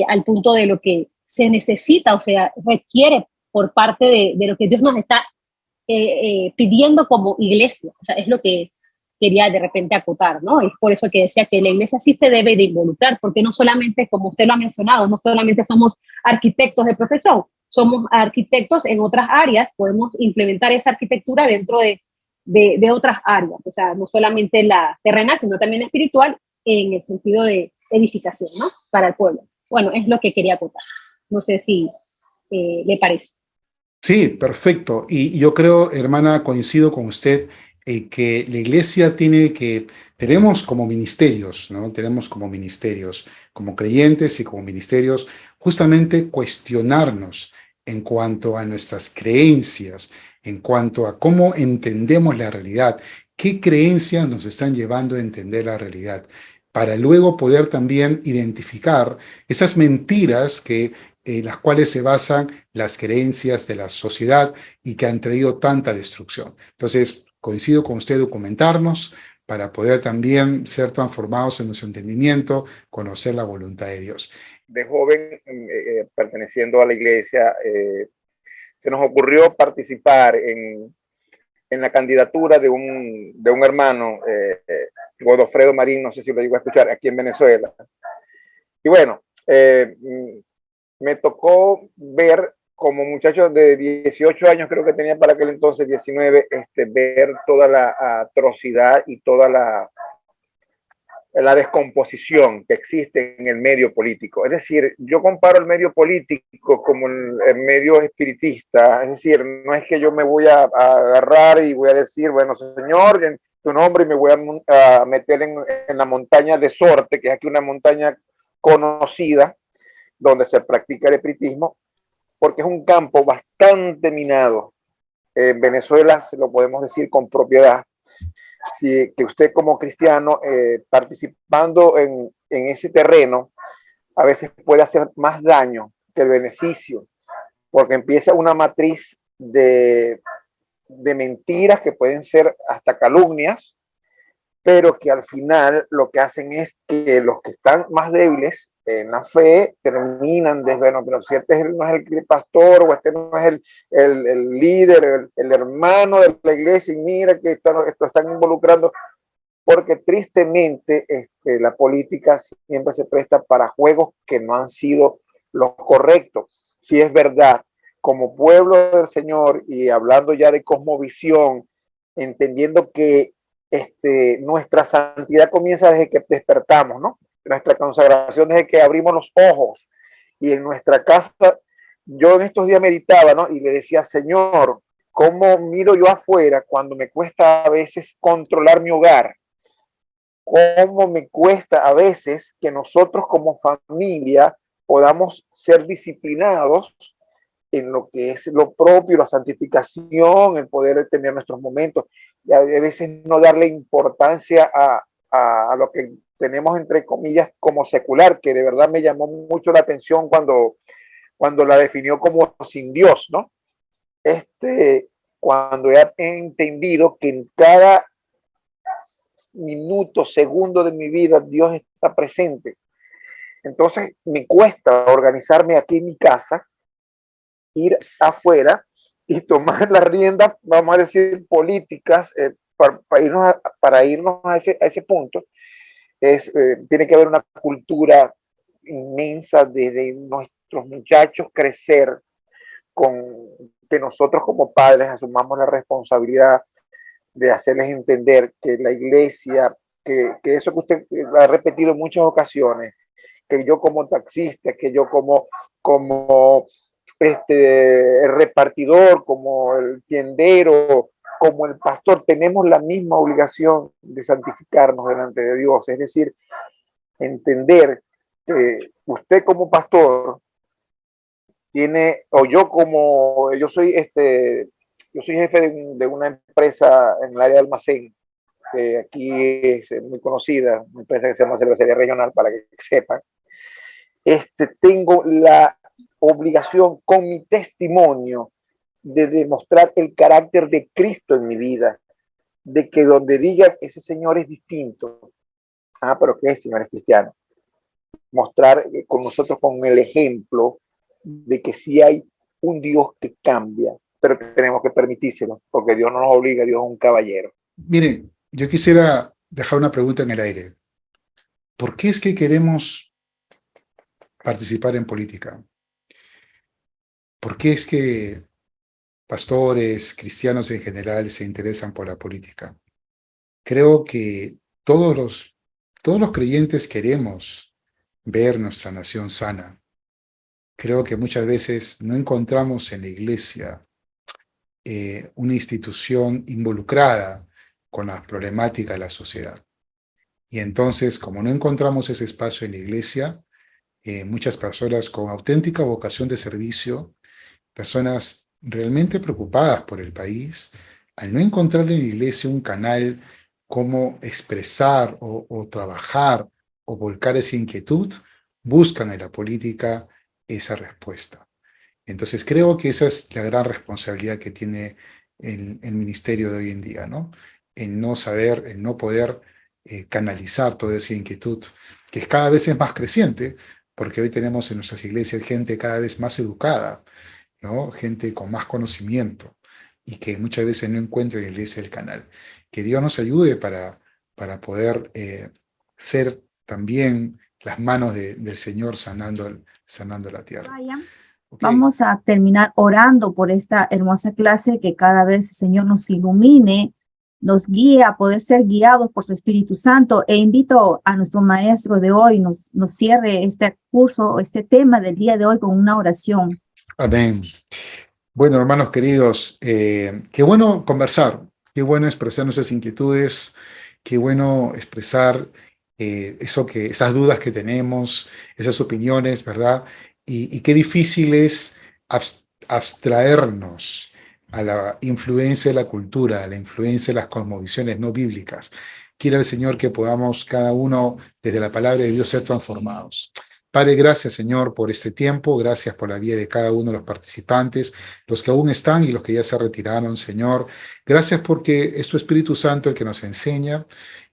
Speaker 10: al punto de lo que se necesita, o sea, requiere por parte de lo que Dios nos está pidiendo como iglesia. O sea, es lo que quería de repente acotar, ¿no? Es por eso que decía que la iglesia sí se debe de involucrar, porque no solamente, como usted lo ha mencionado, no solamente somos arquitectos de profesión, somos arquitectos en otras áreas, podemos implementar esa arquitectura dentro de otras áreas, o sea, no solamente la terrenal, sino también la espiritual, en el sentido de edificación, ¿no? Para el pueblo. Bueno, es lo que quería acotar. No sé si le parece.
Speaker 2: Sí, perfecto. Y yo creo, hermana, coincido con usted que la iglesia tenemos como ministerios, ¿no? Tenemos como ministerios, como creyentes y como ministerios, justamente cuestionarnos en cuanto a nuestras creencias, en cuanto a cómo entendemos la realidad, qué creencias nos están llevando a entender la realidad, para luego poder también identificar esas mentiras las cuales se basan las creencias de la sociedad y que han traído tanta destrucción. Entonces, coincido con usted, documentarnos para poder también ser transformados en nuestro entendimiento, conocer la voluntad de Dios.
Speaker 11: De joven, perteneciendo a la iglesia, se nos ocurrió participar en la candidatura de un hermano, Godofredo Marín, no sé si lo llegó a escuchar, aquí en Venezuela. Y bueno, me tocó ver como muchacho de 18 años, creo que tenía para aquel entonces 19, ver toda la atrocidad y toda la descomposición que existe en el medio político. Es decir, yo comparo el medio político como el medio espiritista, es decir, no es que yo me voy a agarrar y voy a decir, bueno, Señor, en tu nombre, y me voy a meter en la montaña de Sorte, que es aquí una montaña conocida, donde se practica el espiritismo, porque es un campo bastante minado. En Venezuela se lo podemos decir con propiedad. Si que usted como cristiano participando en ese terreno a veces puede hacer más daño que el beneficio, porque empieza una matriz de mentiras que pueden ser hasta calumnias, pero que al final lo que hacen es que los que están más débiles en la fe terminan de, bueno, pero si este no es el pastor o este no es el líder, el hermano de la iglesia, y mira que esto están involucrando, porque tristemente la política siempre se presta para juegos que no han sido los correctos. Si es verdad, como pueblo del Señor y hablando ya de cosmovisión, entendiendo que nuestra santidad comienza desde que despertamos, ¿no? Nuestra consagración desde que abrimos los ojos. Y en nuestra casa, yo en estos días meditaba, ¿no? Y le decía, Señor, ¿cómo miro yo afuera cuando me cuesta a veces controlar mi hogar? ¿Cómo me cuesta a veces que nosotros como familia podamos ser disciplinados en lo que es lo propio, la santificación, el poder tener nuestros momentos, y a veces no darle importancia a lo que tenemos entre comillas como secular, que de verdad me llamó mucho la atención cuando cuando la definió como sin Dios, ¿no? Cuando he entendido que en cada minuto, segundo de mi vida, Dios está presente. Entonces me cuesta organizarme aquí en mi casa, ir afuera y tomar las riendas, vamos a decir, políticas, para irnos a ese punto. Tiene que haber una cultura inmensa desde nuestros muchachos crecer con que nosotros como padres asumamos la responsabilidad de hacerles entender que la iglesia, que eso que usted ha repetido en muchas ocasiones, que yo como taxista, que yo como el repartidor, como el tiendero, como el pastor, tenemos la misma obligación de santificarnos delante de Dios. Es decir, entender que usted como pastor tiene, o yo soy jefe de una empresa en el área de almacén, que aquí es muy conocida, una empresa que se llama Cervecería Regional, para que sepan. Tengo la obligación con mi testimonio de demostrar el carácter de Cristo en mi vida, de que donde diga ese Señor es distinto, pero ¿qué es? Señor es cristiano. Mostrar con nosotros con el ejemplo de que sí hay un Dios que cambia, pero tenemos que permitírselo, porque Dios no nos obliga, Dios es un caballero.
Speaker 2: Miren, yo quisiera dejar una pregunta en el aire. ¿Por qué es que queremos participar en política? ¿Por qué es que pastores, cristianos en general, se interesan por la política? Creo que todos los creyentes queremos ver nuestra nación sana. Creo que muchas veces no encontramos en la iglesia una institución involucrada con las problemáticas de la sociedad. Y entonces, como no encontramos ese espacio en la iglesia, muchas personas con auténtica vocación de servicio, personas realmente preocupadas por el país, al no encontrar en la iglesia un canal cómo expresar o trabajar o volcar esa inquietud, buscan en la política esa respuesta. Entonces creo que esa es la gran responsabilidad que tiene el ministerio de hoy en día, ¿no? En no saber, en no poder canalizar toda esa inquietud, que cada vez es más creciente, porque hoy tenemos en nuestras iglesias gente cada vez más educada, ¿no? Gente con más conocimiento y que muchas veces no encuentra en la iglesia el canal. Que Dios nos ayude para poder ser también las manos del Señor sanando la tierra. Okay.
Speaker 8: Vamos a terminar orando por esta hermosa clase, que cada vez el Señor nos ilumine, nos guíe a poder ser guiados por su Espíritu Santo, e invito a nuestro maestro de hoy, nos cierre este curso, este tema del día de hoy con una oración.
Speaker 2: Amén. Bueno, hermanos queridos, qué bueno conversar, qué bueno expresar nuestras inquietudes, qué bueno expresar esas dudas que tenemos, esas opiniones, ¿verdad? Y qué difícil es abstraernos a la influencia de la cultura, a la influencia de las cosmovisiones no bíblicas. Quiera el Señor que podamos cada uno, desde la palabra de Dios, ser transformados. Padre, gracias, Señor, por este tiempo, gracias por la vida de cada uno de los participantes, los que aún están y los que ya se retiraron, Señor. Gracias porque es tu Espíritu Santo el que nos enseña,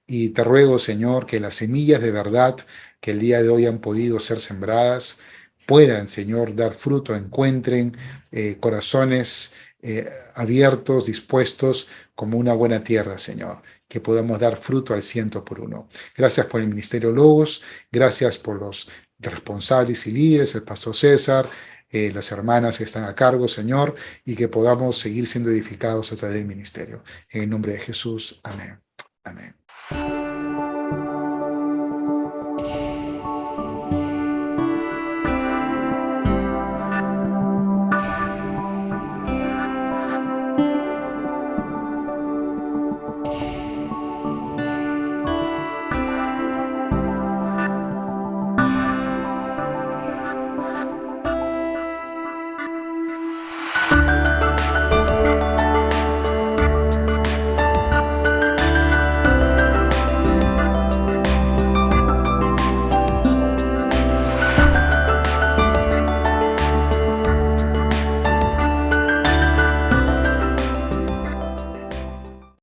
Speaker 2: y te ruego, Señor, que las semillas de verdad que el día de hoy han podido ser sembradas puedan, Señor, dar fruto, encuentren corazones abiertos, dispuestos, como una buena tierra, Señor, que podamos dar fruto al 100%. Gracias por el Ministerio Logos, gracias por los responsables y líderes, el pastor César, las hermanas que están a cargo, Señor, y que podamos seguir siendo edificados a través del ministerio. En el nombre de Jesús, amén. Amén.